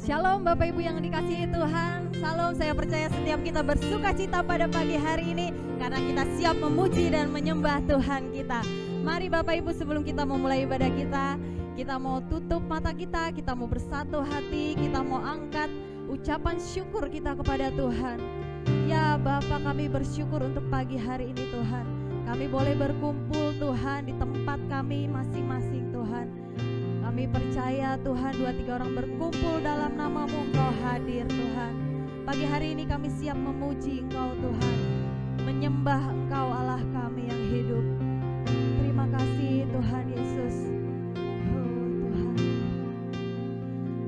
Shalom Bapak Ibu yang dikasihi Tuhan. Shalom, saya percaya setiap kita bersuka cita pada pagi hari ini karena kita siap memuji dan menyembah Tuhan kita. Mari Bapak Ibu, sebelum kita memulai ibadah kita mau tutup mata kita mau bersatu hati, kita mau angkat ucapan syukur kita kepada Tuhan. Ya Bapa, kami bersyukur untuk pagi hari ini Tuhan. Kami boleh berkumpul Tuhan di tempat kami masing-masing Tuhan. Kami percaya Tuhan 2-3 orang berkumpul dalam nama-Mu, Engkau hadir Tuhan. Pagi hari ini kami siap memuji Engkau Tuhan, menyembah Engkau Allah kami yang hidup. Terima kasih Tuhan Yesus. Oh Tuhan,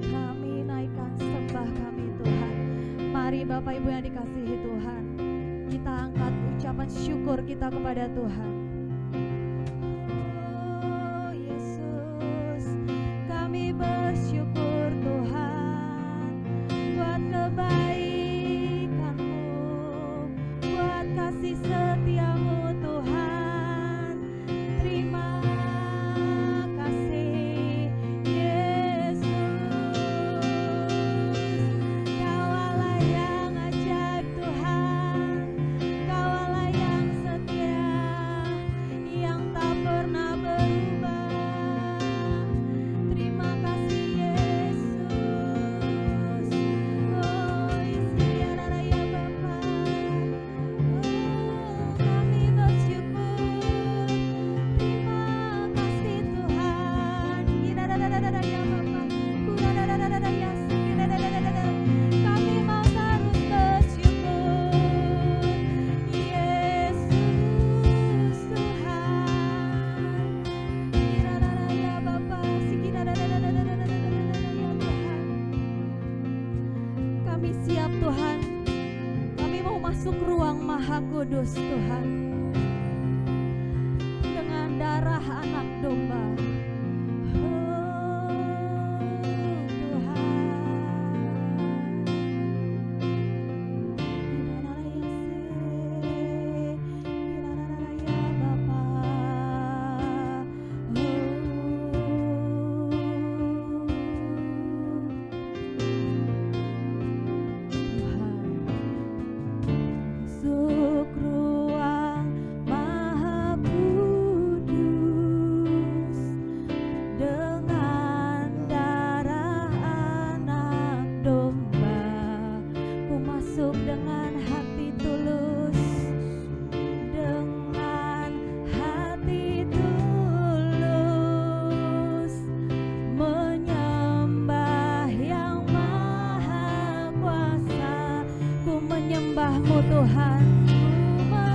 kami naikkan sembah kami Tuhan. Mari Bapak Ibu yang dikasihi Tuhan, kita angkat ucapan syukur kita kepada Tuhan. Bersyukur Tuhan buat kebaikan-Mu, buat kasih setia-Mu Tuhan. Terima kasih Yesus. Kau Allah yang ajaib Tuhan, Kau Allah yang setia, yang tak pernah berubah. Kudus Tuhan, dengan darah anak domba. Menyembah-Mu Tuhan. Oh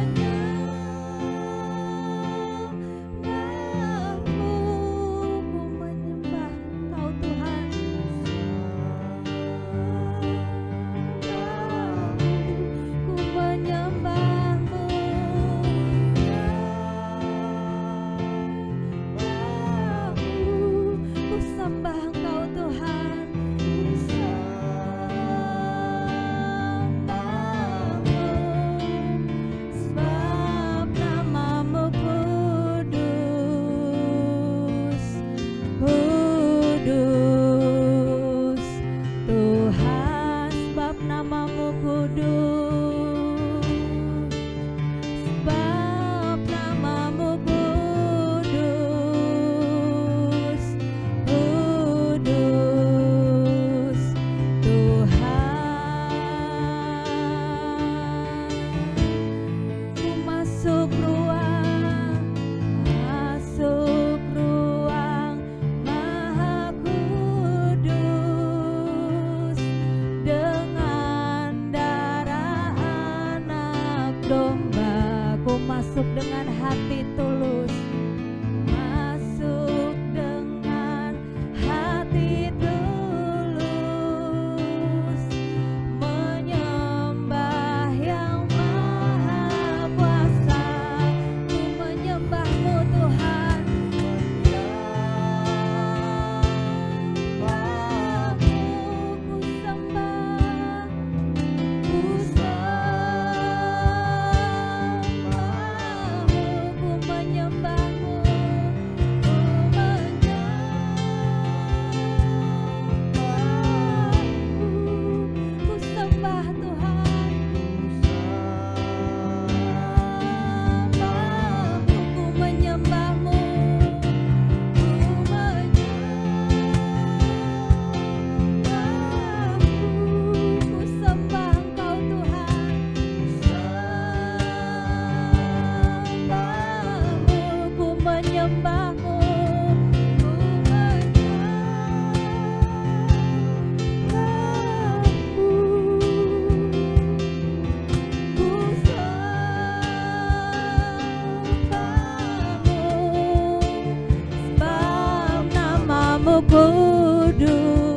namamu kudus,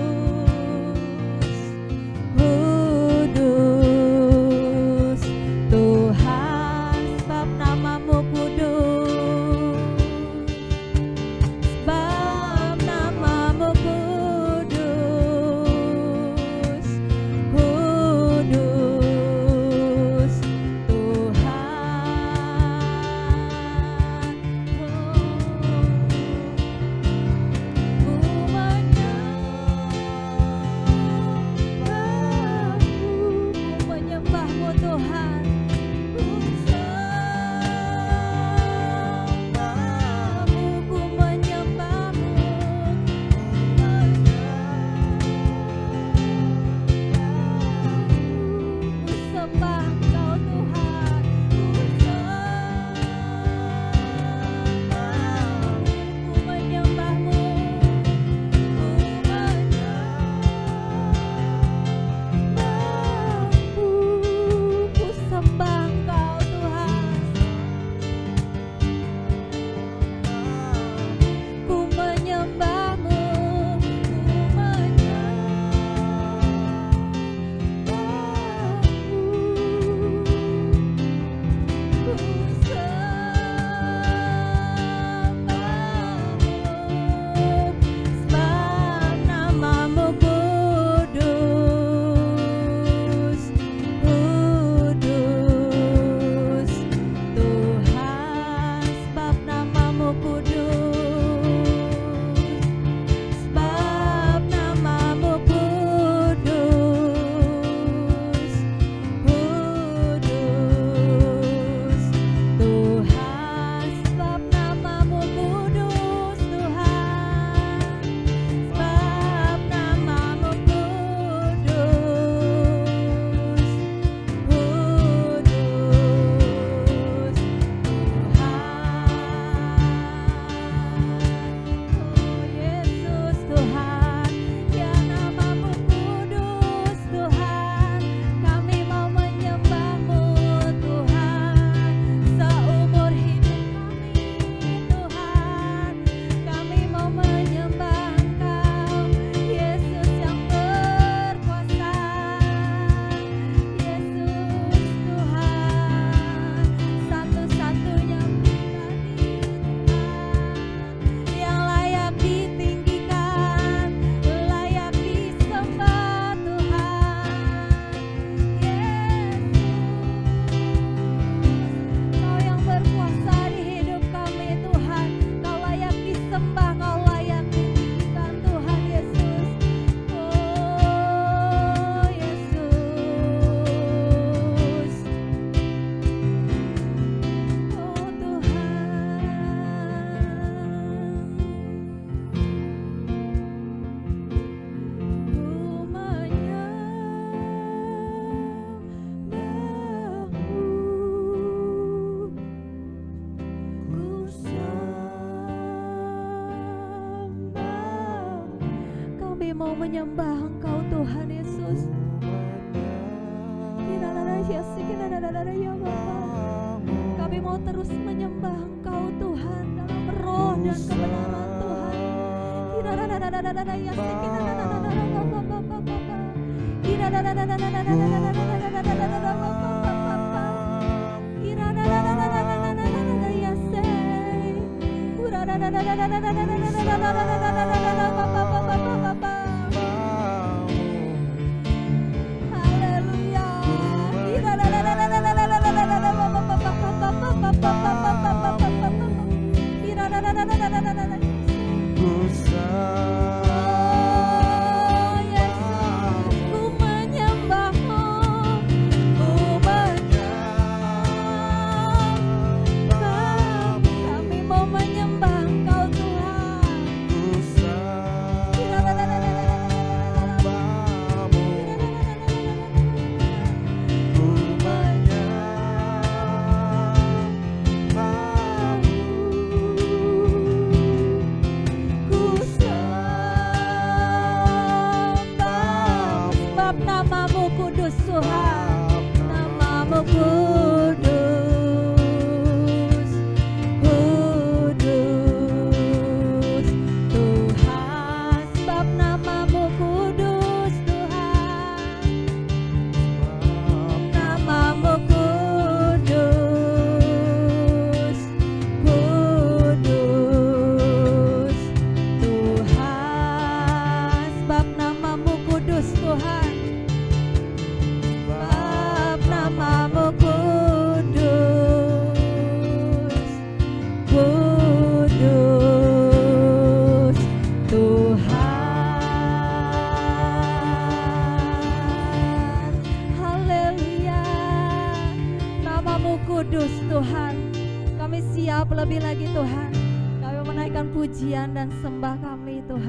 kudus Tuhan, sebab namamu kudus, sebab namamu kudus, kudus Tuhan. Ku menyembahmu Tuhan, ku sembahmu, ku menyembahmu, ku sembah Engkau Tuhan, ku sembahmu, ku menyembahmu, ku sembah Engkau Tuhan, ku menyembahmu, ku sembahmu, sebab namamu kudus, kudus Tuhan, sebab namamu kudus, sebab namamu kudus, kudus Tuhan, sebab namamu kudus Tuhan, sebab namamu kudus, kudus Tuhan. Oh Yesus Tuhan, ya namamu kudus Tuhan, kami mau menyembahmu Tuhan, seumur hidup kami Tuhan, kami mau menyembah Engkau, Yesus yang berkuasa, Yesus Tuhan, satu-satunya pribadi Tuhan, yang layak ditinggikan, layak disembah Tuhan, Yesus, Kau yang berkuasa di hidup kami Tuhan, Kau layak disembah, Kau layak ditinggikan Tuhan Yesus. Oh Yesus, oh Tuhan, kami mau menyembah Engkau Tuhan Yesus. Kami mau terus menyembah Engkau Tuhan dalam roh dan kebenaran Tuhan. Kami mau menyembah Engkau Tuhan.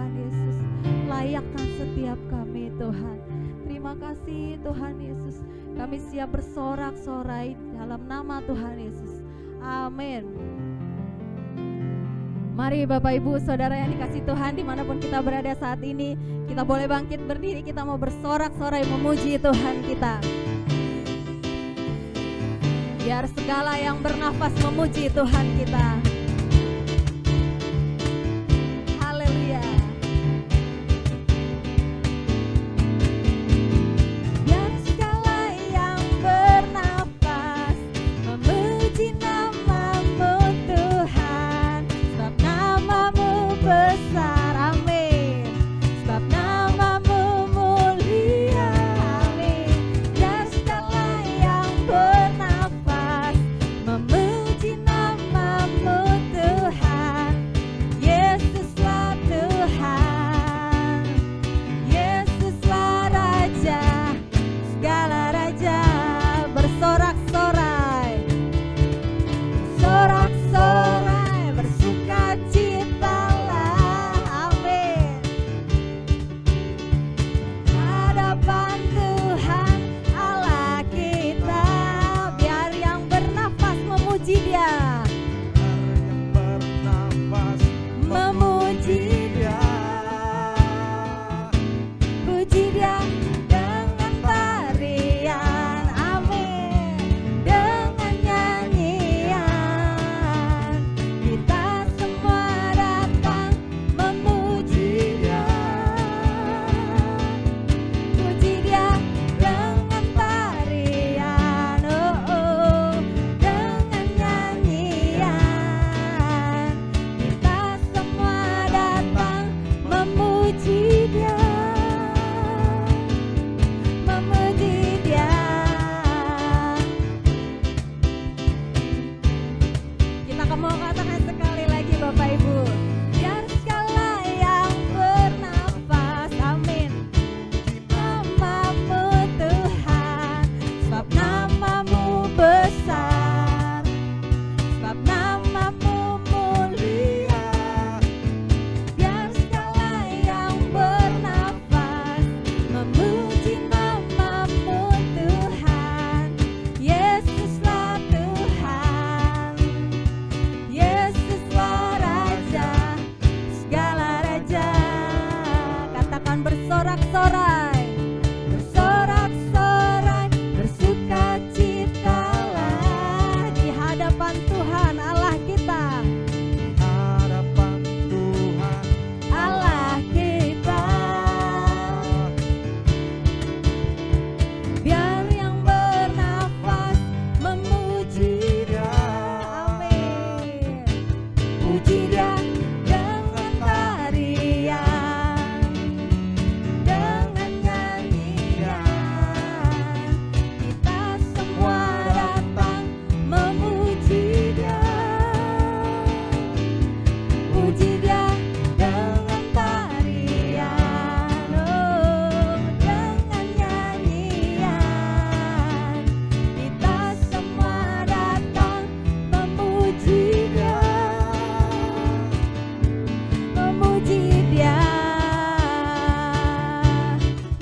Tuhan Yesus. Layakkan setiap kami Tuhan. Terima kasih Tuhan Yesus. Kami siap bersorak-sorai dalam nama Tuhan Yesus. Amin. Mari Bapak Ibu Saudara yang dikasih Tuhan, dimanapun kita berada saat ini, kita boleh bangkit berdiri, kita mau bersorak-sorai memuji Tuhan kita. Biar segala yang bernafas memuji Tuhan kita. Haleluya. Biar segala yang bernafas memuji nama-Mu Tuhan, sebab nama-Mu besar, amin. Sebab nama-Mu mulia, amin. Biar segala yang bernafas memuji nama-Mu Tuhan. Yesuslah Tuhan, Yesuslah Raja, segala raja bersorak-sorai, sorak-sorai, bersukacitalah, amin. Hadapan Tuhan Allah kita, biar yang bernafas memuji Dia, memuji Dia, puji Dia dengan tarian, amin. Dengan nyanyian, kita semua datang memuji Dia, puji Dia dengan tarian, oh, dengan nyanyian, kita semua datang memuji Dia, memuji Dia. Kita mau katakan sekali lagi Bapak Ibu, biar segala yang bernafas, amin, nama-Mu Tuhan, sebab nama-Mu besar, sebab nama-Mu mulia. Biar segala yang bernafas memuji nama-Mu Tuhan. Yesuslah Tuhan, Yesuslah Raja, segala raja. Katakan bersorak-sorai, bersorak-sorai, bersukacitalah di hadapan Tuhan Allah kita, Hadapan Tuhan Allah kita. Biar yang bernafas memuji Dia, amin. Puji Dia dengan tarian, dengan nyanyian, kita semua datang memuji Dia, puji Dia dengan tarian, oh, dengan nyanyian, kita semua datang memuji Dia, memuji Dia,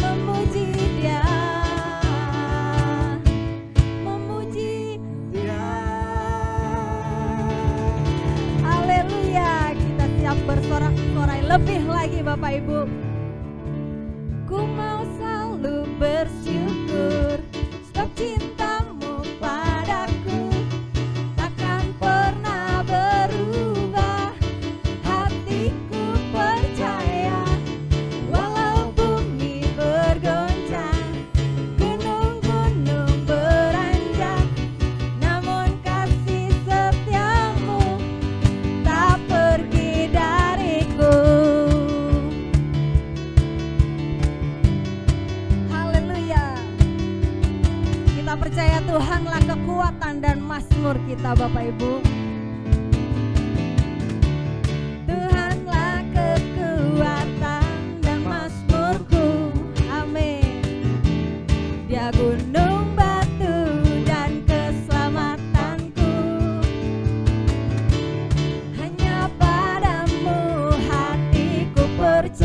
memuji Dia, memuji Dia. Haleluya, kita siap bersorak-sorai lebih lagi Bapak Ibu. Ku mau selalu bersyukur, sebab cinta-Mu padaku takkan pernah berubah. Hatiku percaya, walau bumi bergoncang, gunung-gunung beranjak, namun kasih setia-Mu tak pergi dariku. Haleluya. Kita percaya Tuhanlah kekuatan dan mazmur kita Bapak Ibu. Tuhanlah kekuatan dan mazmurku, amin. Dia gunung batu dan keselamatanku. Hanya padamu hatiku percaya.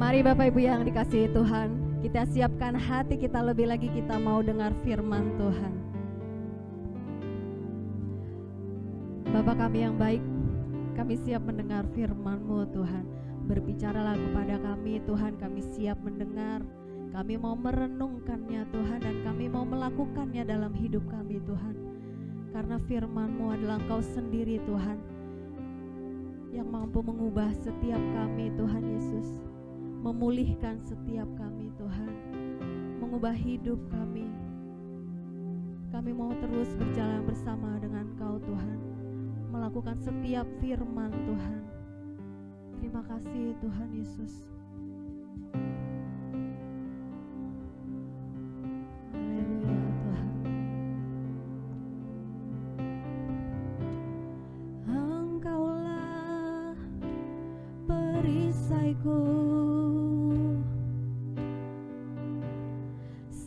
Mari Bapak Ibu yang dikasihi Tuhan, kita siapkan hati kita lebih lagi, kita mau dengar firman Tuhan. Bapa kami yang baik, kami siap mendengar firman-Mu Tuhan. Berbicaralah kepada kami Tuhan, kami siap mendengar. Kami mau merenungkannya Tuhan, dan kami mau melakukannya dalam hidup kami Tuhan. Karena firman-Mu adalah Engkau sendiri Tuhan, yang mampu mengubah setiap kami Tuhan Yesus. Memulihkan setiap kami Tuhan, mengubah hidup kami. Kami mau terus berjalan bersama dengan Kau Tuhan, melakukan setiap firman Tuhan. Terima kasih Tuhan Yesus. Haleluya Tuhan. Engkaulah perisaiku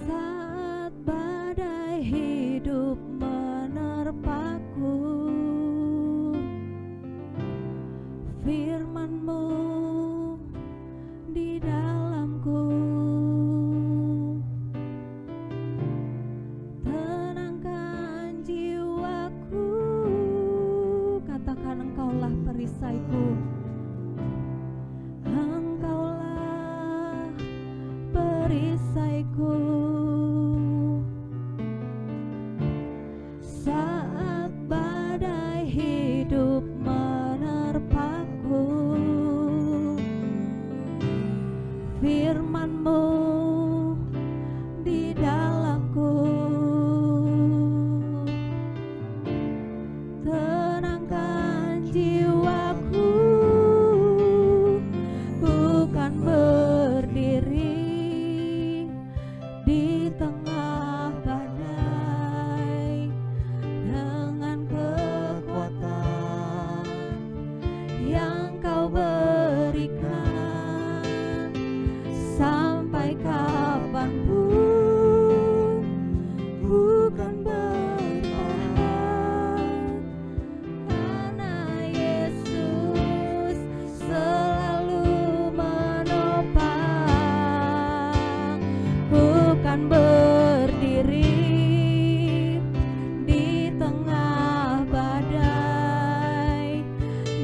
saat badai hidup menerpaku. Firman-Mu di dalamku, tenangkan jiwaku. Katakan, Engkaulah perisaiku. Engkaulah perisaiku saat badai hidup menerpaku. Firman-Mu di dalamku, tenangkan jiwaku. Bukan berdiri di tengah badai dengan kekuatan yang Kau berikan. Sampai kapanpun bukan bertahan, karena Yesus selalu menopang. Bukan berdiri di tengah badai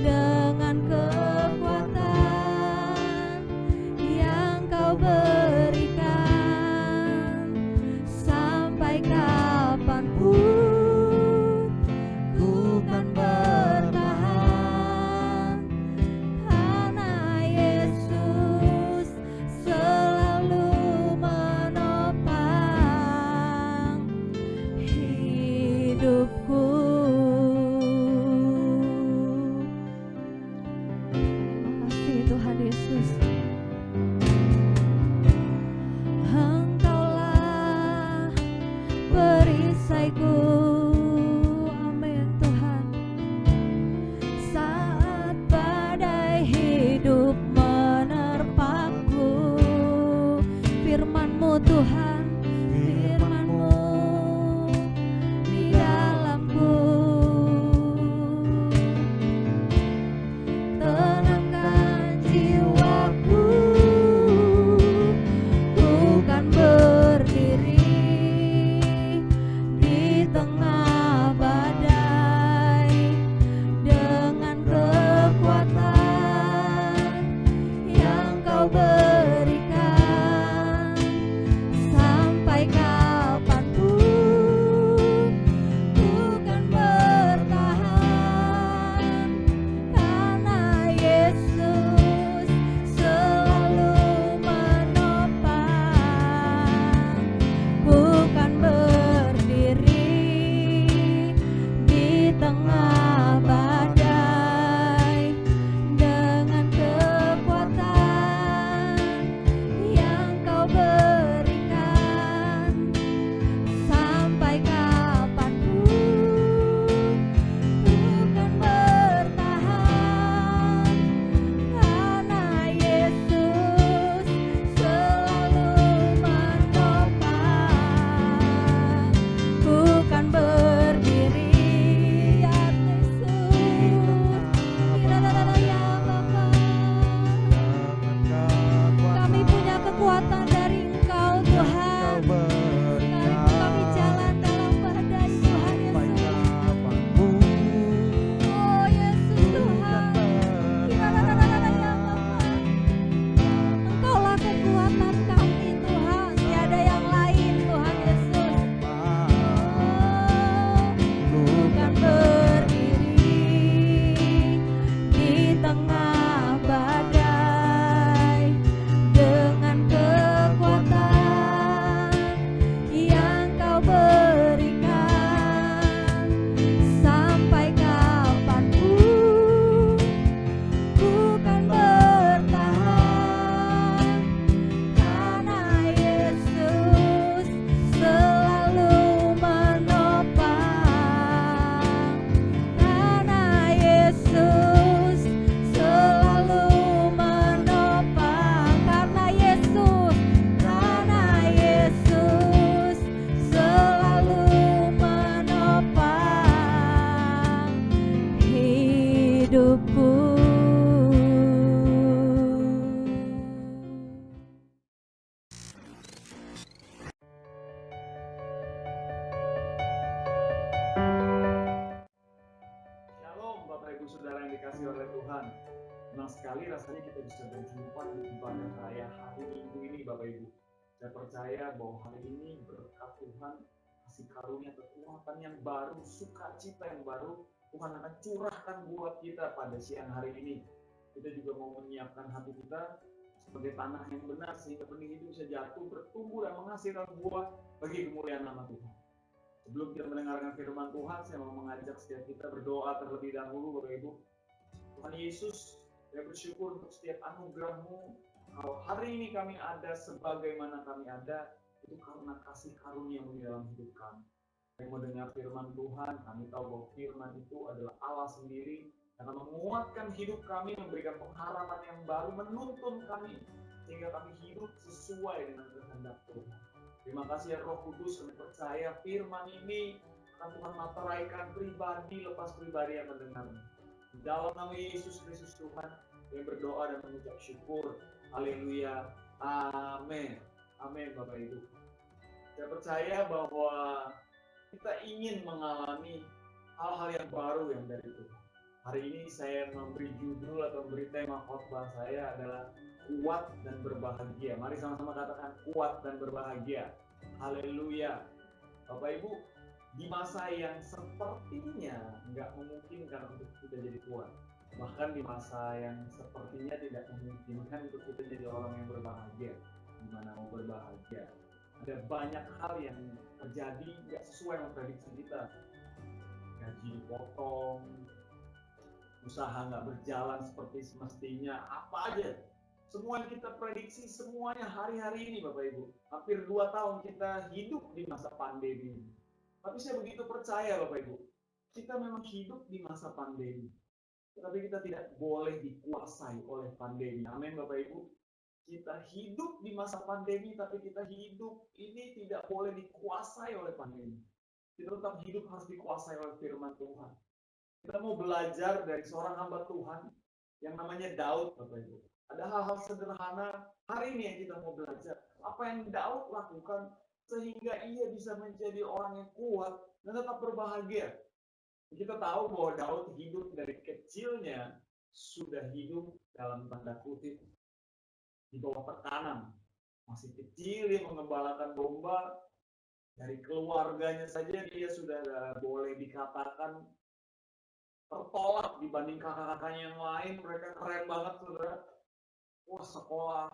dengan kekuatan yang Kau berikan. Sampai kapanpun bukan bertahan, karena Yesus selalu menopang hidupku. Terima kasih Tuhan Yesus. Engkaulah perisaiku, amin Tuhan. Saat badai hidup menerpaku, firman-Mu Tuhan, firman-Mu di dalamku, tenangkan jiwaku. Bukan berdiri di tengah badai dengan kekuatan yang Kau berikan. rasanya kita bisa berjumpa di ibadah raya hari Minggu ini Bapak Ibu. Saya percaya bahwa hari ini berkat Tuhan, kasih karunia kekuatan yang baru, sukacita yang baru, Tuhan akan curahkan buat kita pada siang hari ini. Kita juga mau menyiapkan hati kita sebagai tanah yang benar sehingga benih itu bisa jatuh, bertumbuh dan menghasilkan buah bagi kemuliaan nama Tuhan. Sebelum kita mendengarkan firman Tuhan, saya mau mengajak setiap kita berdoa terlebih dahulu Bapak Ibu. Tuhan Yesus, saya bersyukur untuk setiap anugerah-Mu. Kalau hari ini kami ada sebagaimana kami ada, itu karena kasih karunia-Mu di dalam hidup kami. Kami mau dengar firman Tuhan, kami tahu bahwa firman itu adalah Allah sendiri, yang akan menguatkan hidup kami, memberikan pengharapan yang baru, menuntun kami, sehingga kami hidup sesuai dengan kehendak Tuhan. Terima kasih ya Roh Kudus, kami percaya firman ini akan Tuhan materaikan pribadi lepas pribadi yang mendengarnya. Di dalam nama Yesus Kristus Tuhan, kami berdoa dan mengucap syukur. Haleluya. Amin. Amin Bapak Ibu. Saya percaya bahwa kita ingin mengalami hal-hal yang baru yang dari Tuhan. Hari ini saya memberi judul atau memberi tema khotbah saya adalah kuat dan berbahagia. Mari sama-sama katakan kuat dan berbahagia. Haleluya. Bapak Ibu, di masa yang sepertinya nggak memungkinkan untuk kita jadi kuat. Bahkan di masa yang sepertinya tidak memungkinkan untuk kita jadi orang yang berbahagia. Gimana mau berbahagia? Ada banyak hal yang terjadi nggak sesuai dengan prediksi kita. Gaji dipotong, usaha nggak berjalan seperti semestinya, apa aja. Semua yang kita prediksi, semuanya hari-hari ini Bapak Ibu. Hampir 2 tahun kita hidup di masa pandemi. Tapi saya begitu percaya Bapak Ibu, kita memang hidup di masa pandemi. Tetapi kita tidak boleh dikuasai oleh pandemi. Amin Bapak Ibu. Kita hidup di masa pandemi, tapi kita hidup ini tidak boleh dikuasai oleh pandemi. Kita tetap hidup harus dikuasai oleh firman Tuhan. Kita mau belajar dari seorang hamba Tuhan yang namanya Daud Bapak Ibu. Ada hal-hal sederhana hari ini yang kita mau belajar. Apa yang Daud lakukan sehingga ia bisa menjadi orang yang kuat dan tetap berbahagia. Kita tahu bahwa Daud hidup dari kecilnya sudah hidup dalam tanda kutip di bawah tekanan. Masih kecil dia mengembalakan domba. Dari keluarganya saja dia sudah boleh dikatakan tertolak dibanding kakak-kakaknya yang lain. Mereka keren banget saudara. Wah, sekolah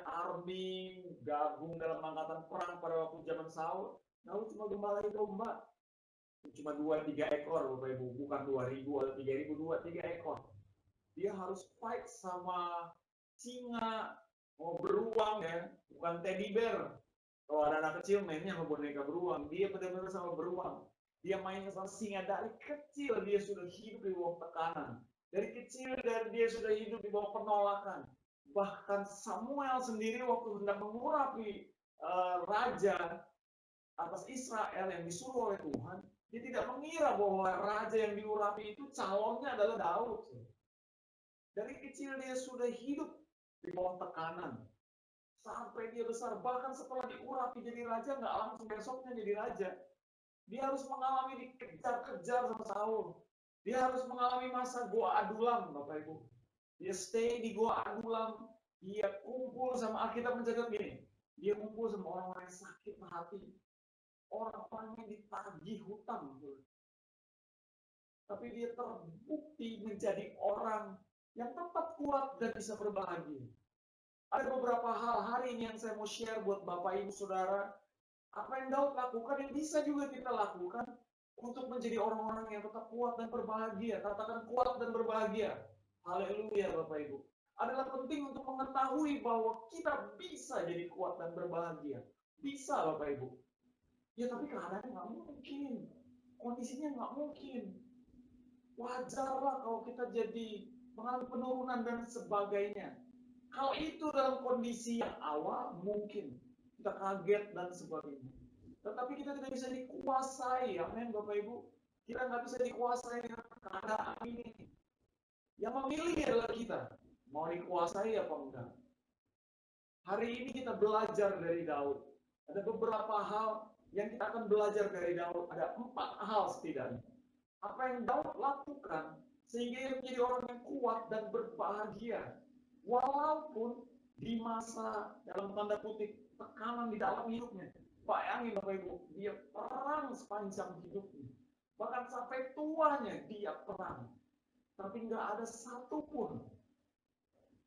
army, gabung dalam angkatan perang pada waktu zaman Saul. Daud cuma gembala domba. Cuma 2-3 ekor Bapak Ibu, bukan 2.000 atau 3.000, 2-3 ekor. Dia harus fight sama singa, mau beruang ya, bukan teddy bear. Kalau ada anak kecil mainnya sama boneka beruang, dia benar-benar sama beruang. Dia main sama singa dari kecil, dia sudah hidup di bawah tekanan. Dari kecil dia sudah hidup di bawah penolakan. Bahkan Samuel sendiri waktu hendak mengurapi raja atas Israel yang disuruh oleh Tuhan, dia tidak mengira bahwa raja yang diurapi itu calonnya adalah Daud. Dari kecil dia sudah hidup di bawah tekanan. Sampai dia besar, bahkan setelah diurapi jadi raja, nggak langsung besoknya jadi raja. Dia harus mengalami dikejar-kejar sama Saul. Dia harus mengalami masa Gua Adulam, Bapak Ibu. Dia stay di Gua Adulam. Dia kumpul sama Alkitab mencatat gini. Dia kumpul sama orang-orang yang sakit hati. Orang-orang yang ditagih hutang. Tapi dia terbukti menjadi orang yang tetap kuat dan bisa berbahagia. Ada beberapa hal hari ini yang saya mau share buat Bapak Ibu Saudara. Apa yang Daud lakukan yang bisa juga kita lakukan untuk menjadi orang-orang yang tetap kuat dan berbahagia. Katakan kuat dan berbahagia. Haleluya Bapak Ibu. Adalah penting untuk mengetahui bahwa kita bisa jadi kuat dan berbahagia. Bisa Bapak Ibu. Ya tapi keadaannya nggak mungkin. Kondisinya nggak mungkin. Wajarlah kalau kita jadi mengalami penurunan dan sebagainya. Kalau itu dalam kondisi yang awal mungkin. Kita kaget dan sebagainya. Tetapi kita tidak bisa dikuasai, amin Bapak Ibu. Kita nggak bisa dikuasai dengan keadaan ini. Yang memilih adalah kita. Mau dikuasai apa enggak? Hari ini kita belajar dari Daud. Ada beberapa hal yang kita akan belajar dari Daud. Ada 4 hal setidaknya. Apa yang Daud lakukan Sehingga ia menjadi orang yang kuat dan berbahagia. Walaupun di masa dalam tanda kutip tekanan di dalam hidupnya. Bayangin Bapak Ibu, dia perang sepanjang hidupnya. Bahkan sampai tuanya dia perang. Tapi nggak ada satupun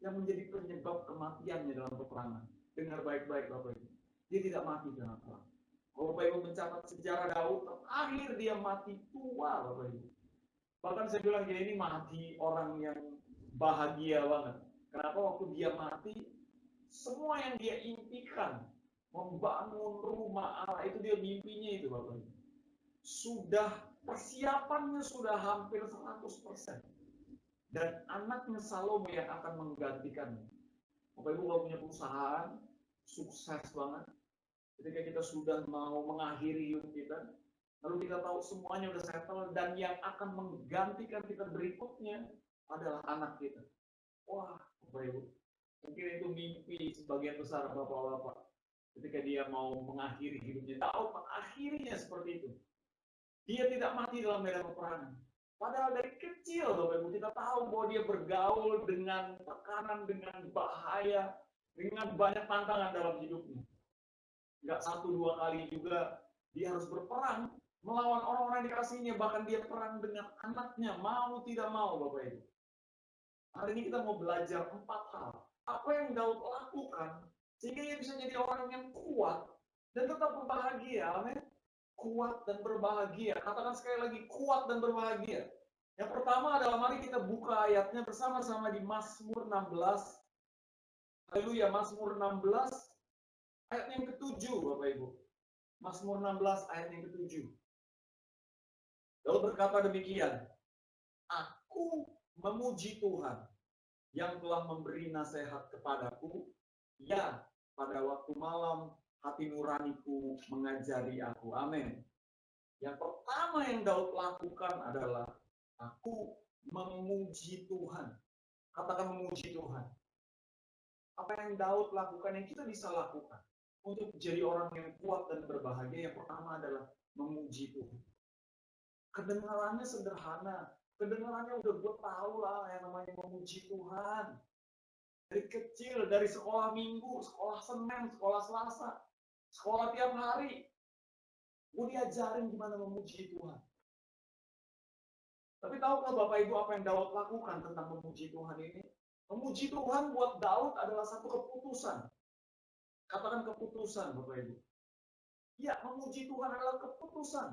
yang menjadi penyebab kematiannya dalam peperangan. Dengar baik-baik Bapak Ibu. Dia tidak mati dalam perang. Kalau Bapak Ibu mencatat sejarah Daud, terakhir dia mati tua Bapak Ibu. Bahkan saya bilang dia ini mati orang yang bahagia banget. Kenapa waktu dia mati, semua yang dia impikan, membangun rumah Allah, itu dia mimpinya itu Bapak Ibu. Sudah, persiapannya sudah hampir 100%. Dan anaknya Salomo yang akan menggantikannya. Bapak Ibu kalau punya perusahaan, sukses banget. Ketika kita sudah mau mengakhiri hidup kita, lalu kita tahu semuanya udah settle, dan yang akan menggantikan kita berikutnya adalah anak kita. Wah, Bapak Ibu, mungkin itu mimpi sebagian besar bapak-bapak. Ketika dia mau mengakhiri hidupnya, Daud mengakhirinya seperti itu. Dia tidak mati dalam medan peperangan. Padahal dari kecil, Bapak Ibu, kita tahu bahwa dia bergaul dengan tekanan, dengan bahaya, dengan banyak tantangan dalam hidupnya. Nggak 1-2 kali juga dia harus berperang melawan orang-orang yang dikasihnya, bahkan dia perang dengan anaknya, mau tidak mau Bapak Ibu. Hari ini kita mau belajar 4 hal. Apa yang Daud lakukan sehingga dia bisa jadi orang yang kuat dan tetap berbahagia. Amin. Kuat dan berbahagia. Katakan sekali lagi, kuat dan berbahagia. Yang pertama adalah mari kita buka ayatnya bersama-sama di Mazmur 16. Haleluya, Mazmur 16 ayat yang ke-7 Bapak Ibu. Mazmur 16 ayat yang ke-7. Daud berkata demikian, aku memuji Tuhan yang telah memberi nasihat kepadaku. Ya, pada waktu malam hati nuraniku mengajari aku. Amin. Yang pertama yang Daud lakukan adalah aku memuji Tuhan. Katakan memuji Tuhan. Apa yang Daud lakukan yang kita bisa lakukan untuk jadi orang yang kuat dan berbahagia, yang pertama adalah memuji Tuhan. Kedengarannya sederhana. Kedengarannya udah gue tahu lah yang namanya memuji Tuhan. Dari kecil, dari sekolah minggu, sekolah Senin, sekolah Selasa, sekolah tiap hari, gue diajarin gimana memuji Tuhan. Tapi tahukah Bapak Ibu apa yang Daud lakukan tentang memuji Tuhan ini? Memuji Tuhan buat Daud adalah satu keputusan. Katakan keputusan Bapak Ibu. Ya, memuji Tuhan adalah keputusan.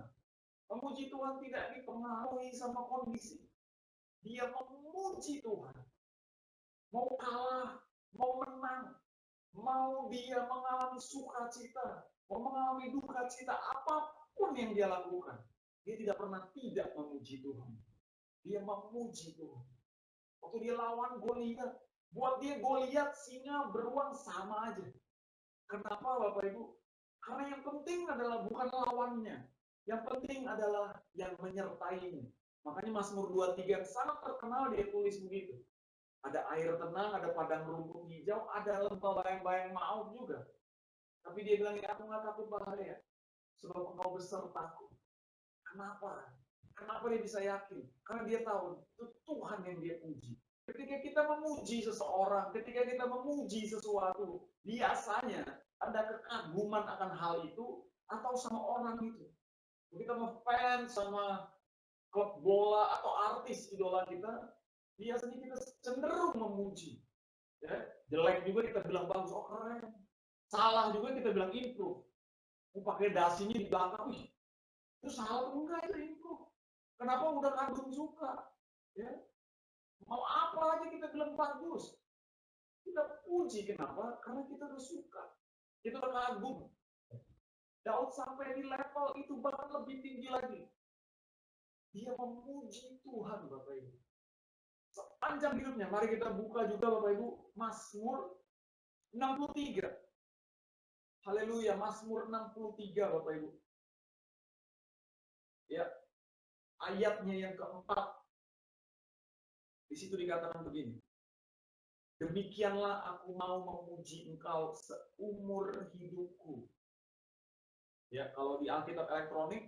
Memuji Tuhan tidak dipengaruhi sama kondisi. Dia memuji Tuhan. Mau kalah, mau menang, mau dia mengalami sukacita, mau mengalami duka cita, apapun yang dia lakukan, dia tidak pernah tidak memuji Tuhan. Dia memuji Tuhan. Waktu dia lawan Goliat, buat dia Goliat singa beruang sama aja. Kenapa Bapak Ibu? Karena yang penting adalah bukan lawannya, yang penting adalah yang menyertainya. Makanya Mazmur 23 yang sangat terkenal dia tulis begitu. Ada air tenang, ada padang rumput hijau, ada lembah bayang-bayang maut juga. Tapi dia bilang, aku nggak takut bahaya, sebab engkau besertaku. Kenapa? Kenapa dia bisa yakin? Karena dia tahu, itu Tuhan yang dia puji. Ketika kita memuji seseorang, ketika kita memuji sesuatu, biasanya ada kekaguman akan hal itu, atau sama orang itu. Kita ngefans sama klub bola atau artis idola kita, biasanya kita cenderung memuji. Ya, jelek juga kita bilang bagus, oh keren. Salah juga kita bilang improve. Pakai dasinya di belakang, itu salah atau enggak itu improve. Kenapa udah kagum suka? Ya. Mau apa aja kita bilang bagus. Kita puji, kenapa? Karena kita udah suka. Kita udah kagum. Daud sampai di level itu bahkan lebih tinggi lagi. Dia memuji Tuhan Bapak Ibu. Sepanjang hidupnya, mari kita buka juga Bapak Ibu, Mazmur 63. Haleluya, Mazmur 63 Bapak Ibu. Ya, ayatnya yang keempat. Di situ dikatakan begini. Demikianlah aku mau memuji engkau seumur hidupku. Ya, kalau di Alkitab elektronik,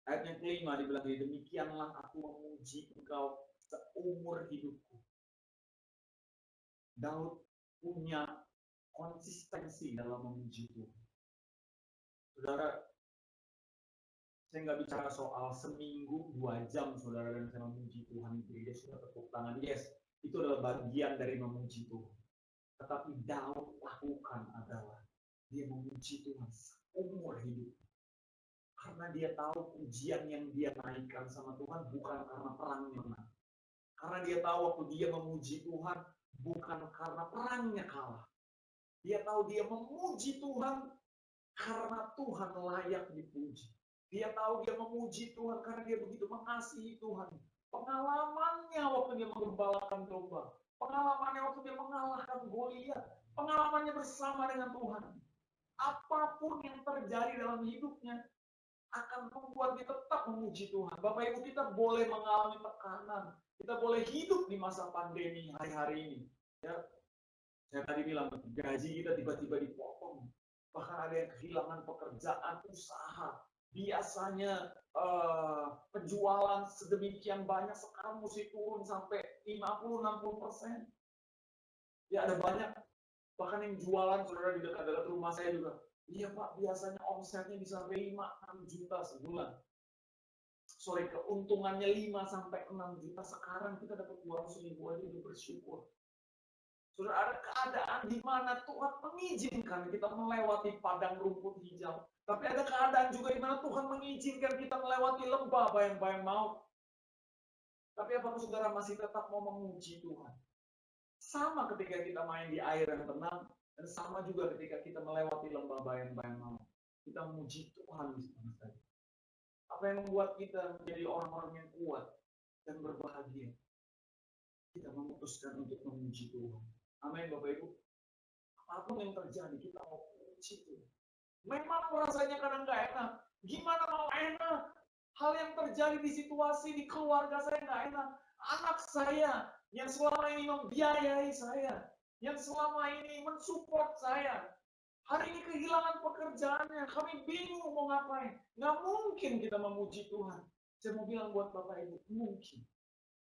ayat yang kelima dibilang demikianlah aku memuji engkau seumur hidupku. Daud punya konsistensi dalam memuji Tuhan. Saudara, saya nggak bicara soal seminggu 2 jam saudara dan saya memuji Tuhan itu dia sudah tepuk tangan. Yes, itu adalah bagian dari memuji Tuhan. Tetapi Daud lakukan adalah dia memuji Tuhan seumur hidup. Karena dia tahu pujian yang dia naikkan sama Tuhan bukan karena perangnya menang. Karena dia tahu waktu dia memuji Tuhan bukan karena perangnya kalah. Dia tahu dia memuji Tuhan karena Tuhan layak dipuji. Dia tahu dia memuji Tuhan karena dia begitu mengasihi Tuhan. Pengalamannya waktu dia menggembalakan domba. Pengalamannya waktu dia mengalahkan Goliat. Pengalamannya bersama dengan Tuhan. Apapun yang terjadi dalam hidupnya akan membuat dia tetap memuji Tuhan. Bapak Ibu, kita boleh mengalami tekanan. Kita boleh hidup di masa pandemi hari-hari ini. Ya, saya tadi bilang, gaji kita tiba-tiba dipotong. Bahkan ada yang kehilangan pekerjaan, usaha. Biasanya penjualan sedemikian banyak, sekarang mesti turun sampai 50-60%. Ya ada banyak, bahkan yang jualan saudara di dekat-dekat rumah saya juga. Iya Pak, biasanya omsetnya bisa sampai 5-6 juta sebulan. Sorry, keuntungannya 5-6 juta. Sekarang kita dapat 200 ribu aja udah bersyukur. Sudah ada keadaan di mana Tuhan mengizinkan kita melewati padang rumput hijau. Tapi ada keadaan juga di mana Tuhan mengizinkan kita melewati lembah bayang-bayang maut. Tapi apakah saudara masih tetap mau memuji Tuhan? Sama ketika kita main di air yang tenang, dan sama juga ketika kita melewati lembah bayang-bayang maut. Kita memuji Tuhan di sana. Apa yang membuat kita menjadi orang-orang yang kuat dan berbahagia? Kita memutuskan untuk memuji Tuhan. Amin Bapak Ibu. Apapun yang terjadi kita mau memuji Tuhan. Memang rasanya kadang nggak enak. Gimana mau enak? Hal yang terjadi di situasi di keluarga saya nggak enak. Anak saya yang selama ini membiayai saya, yang selama ini mensupport saya, hari ini kehilangan pekerjaannya, kami bingung mau ngapain. Nggak mungkin kita memuji Tuhan. Saya mau bilang buat Bapak Ibu, mungkin.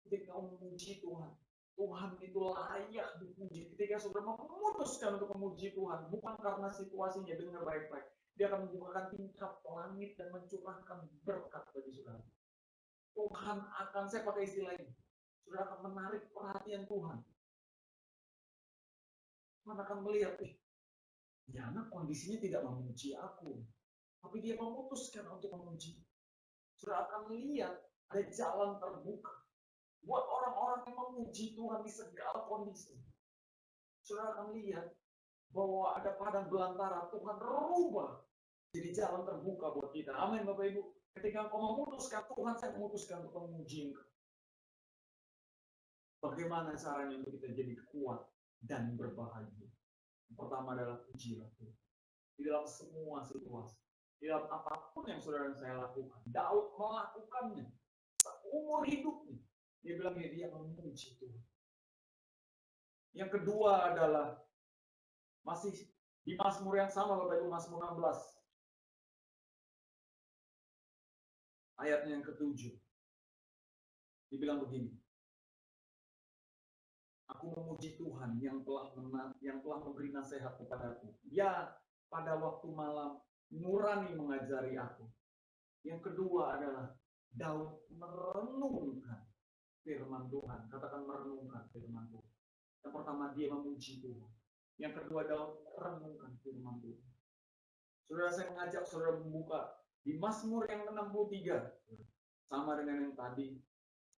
Ketika memuji Tuhan, Tuhan itu layak dipuji. Ketika saudara memutuskan untuk memuji Tuhan, bukan karena situasinya, dengar baik-baik. Dia akan membukakan tingkap langit dan mencurahkan berkat bagi saudara. Tuhan akan, saya pakai istilah ini, saudara akan menarik perhatian Tuhan. Tuhan akan melihat, ya anak kondisinya tidak memuji aku, tapi dia memutuskan untuk memuji. Saudara akan lihat ada jalan terbuka buat orang-orang yang memuji Tuhan di segala kondisi. Saudara akan lihat bahwa ada padang belantara, Tuhan rubah jadi jalan terbuka buat kita. Amin Bapak Ibu. Ketika engkau memutuskan, Tuhan saya memutuskan untuk memuji engkau. Bagaimana caranya untuk kita jadi kuat dan berbahagia? Yang pertama adalah pujilah Tuhan. Di dalam semua situasi, di dalam apapun yang saudara dan saya lakukan, Daud melakukannya seumur hidupnya. Dia bilang dia memuji Tuhan. Yang kedua adalah masih di Mazmur yang sama Bapak Ibu, Mazmur 16. Ayatnya yang ke-7. Dibilang begini. Aku memuji Tuhan yang telah memberi nasihat kepadaku. Ya, pada waktu malam nurani mengajari aku. Yang kedua adalah Daud merenungkan firman Tuhan. Katakan merenungkan firman Tuhan. Yang pertama dia memuji Tuhan. Yang kedua Daud merenungkan firman Tuhan. Saudara, saya mengajak saudara membuka di Mazmur yang ke-63. Sama dengan yang tadi.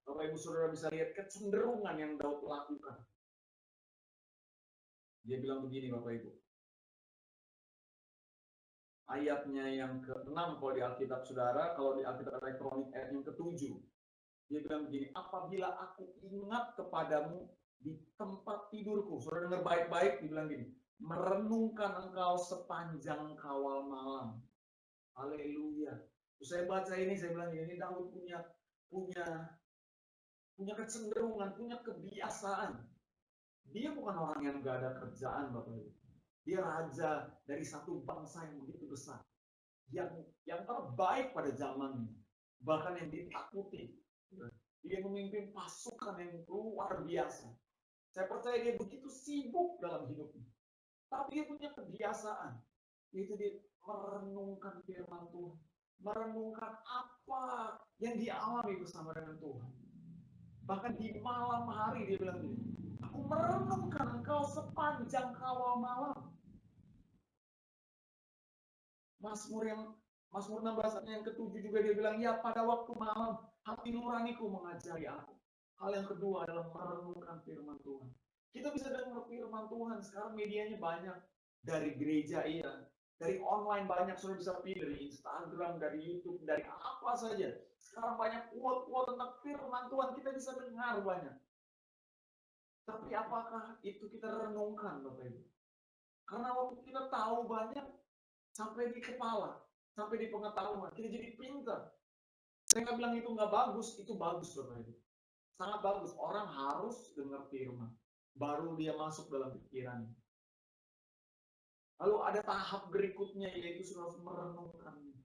Bapak Ibu saudara bisa lihat kecenderungan yang Daud lakukan. Dia bilang begini Bapak Ibu. Ayatnya yang ke-6 kalau di Alkitab saudara, kalau di Alkitab elektronik ayat yang ke-7. Dia bilang begini, apabila aku ingat kepadamu di tempat tidurku. Saudara dengar baik-baik, dibilang gini, merenungkan engkau sepanjang kawal malam. Haleluya. Saya baca ini, saya bilang ini Daud punya kecenderungan, punya kebiasaan. Dia bukan orang yang gak ada kerjaan Bapak Ibu. Dia raja dari satu bangsa yang begitu besar. Yang terbaik pada zamannya. Bahkan yang ditakuti. Dia memimpin pasukan yang luar biasa. Saya percaya dia begitu sibuk dalam hidupnya. Tapi dia punya kebiasaan, yaitu dia merenungkan firman Tuhan. Merenungkan apa yang dia alami bersama dengan Tuhan. Bahkan di malam hari dia bilang gini, aku merenungkan engkau sepanjang kawal malam. Mazmur 16 ayat yang ke-7 juga dia bilang, ya pada waktu malam hati nuraniku mengajari aku. Hal yang kedua adalah merenungkan firman Tuhan. Kita bisa dengar firman Tuhan, sekarang medianya banyak. Dari gereja iya, dari online banyak, sudah bisa pilih dari Instagram, dari YouTube, dari apa saja. Sekarang banyak quote-quote tentang firman Tuhan, kita bisa dengar banyak. Tapi apakah itu kita renungkan, Bapak Ibu? Karena waktu kita tahu banyak, sampai di kepala, sampai di pengetahuan, kita jadi pintar. Saya nggak bilang itu nggak bagus, itu bagus Bapak Ibu. Sangat bagus, orang harus dengar firman. Baru dia masuk dalam pikirannya. Lalu ada tahap berikutnya, yaitu sudah harus merenungkannya.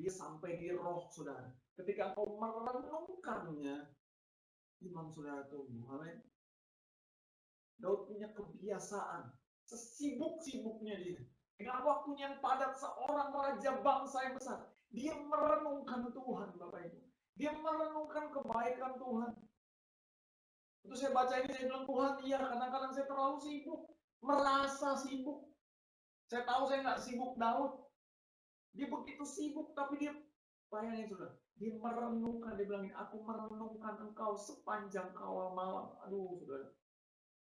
Dia sampai di roh, saudara. Ketika kau merenungkannya, iman saudara tumbuh. Amin. Daud punya kebiasaan, sesibuk-sibuknya dia. Dengan waktunya yang padat, seorang raja bangsa yang besar. Dia merenungkan Tuhan, Bapak Ibu. Dia merenungkan kebaikan Tuhan. Itu saya baca ini, saya bilang, Tuhan, iya, kadang-kadang saya terlalu sibuk. Merasa sibuk. Saya tahu saya nggak sibuk Daud. Dia begitu sibuk, tapi dia, bayangin sudah, dia merenungkan, dia bilang, aku merenungkan engkau sepanjang kawal malam. Aduh, saudara.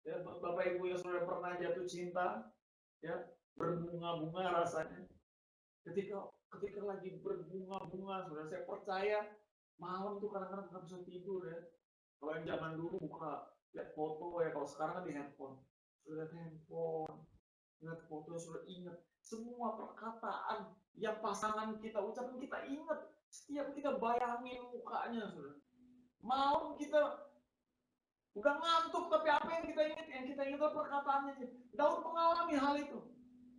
Ya, Bapak Ibu yang sudah pernah jatuh cinta, ya, berbunga-bunga rasanya. Ketika lagi berbunga-bunga, saudara, saya percaya malam tuh kadang-kadang nggak bisa tidur ya. Kalau yang zaman dulu buka lihat foto ya, kalau sekarang kan di handphone. Sudah handphone, lihat foto, sudah ingat semua perkataan yang pasangan kita ucapkan, kita ingat. Setiap kita bayangin mukanya, saudara. Malam kita udah ngantuk, tapi apa yang kita ingat? Yang kita ingat perkataannya. Daud mengalami hal itu.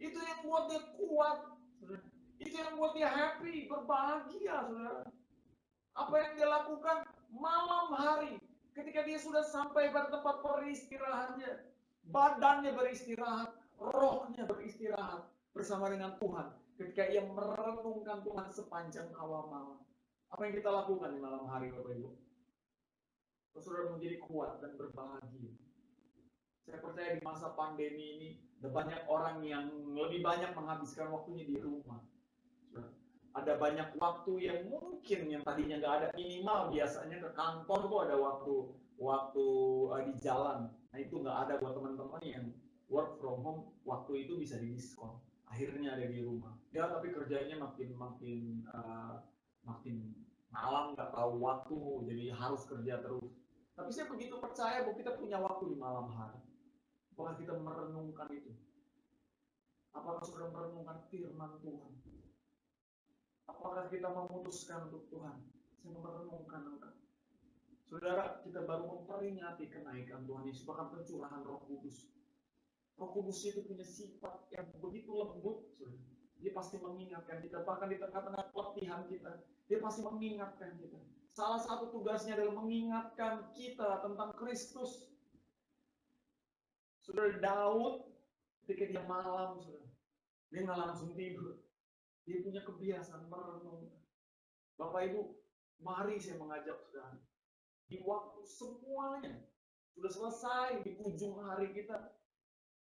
Itu yang buat dia kuat, saudara. Itu yang buat dia happy, berbahagia, saudara. Apa yang dia lakukan malam hari, ketika dia sudah sampai pada tempat beristirahatnya, badannya beristirahat, rohnya beristirahat bersama dengan Tuhan. Ketika ia merenungkan Tuhan sepanjang kawal malam. Apa yang kita lakukan di malam hari, Bapak Ibu? Saudara menjadi kuat dan berbahagia. Saya percaya di masa pandemi ini, ada banyak orang yang lebih banyak menghabiskan waktunya di rumah. Ada banyak waktu yang mungkin yang tadinya nggak ada, minimal biasanya ke kantor tuh ada waktu di jalan. Nah itu nggak ada buat teman-teman yang work from home, waktu itu bisa di diskon. Akhirnya ada di rumah. Ya tapi kerjanya makin malam, nggak tahu waktu, jadi harus kerja terus. Tapi saya begitu percaya bahwa kita punya waktu di malam hari. Apakah kita merenungkan itu? Apakah sudah merenungkan firman Tuhan? Apakah kita memutuskan untuk Tuhan? Saya merenungkan engkau. Saudara, kita baru memperingati kenaikan Tuhan Yesus, bahkan pencurahan Roh Kudus. Roh Kudus itu punya sifat yang begitu lembut. Saudara. Dia pasti mengingatkan kita, bahkan di tengah-tengah pelatihan kita, dia pasti mengingatkan kita. Salah satu tugasnya adalah mengingatkan kita tentang Kristus. Saudara, Daud, ketika dia malam, saudara, dia nggak langsung tidur. Dia punya kebiasaan merenung. Bapak Ibu, mari saya mengajak saudara. Di waktu semuanya sudah selesai di ujung hari kita.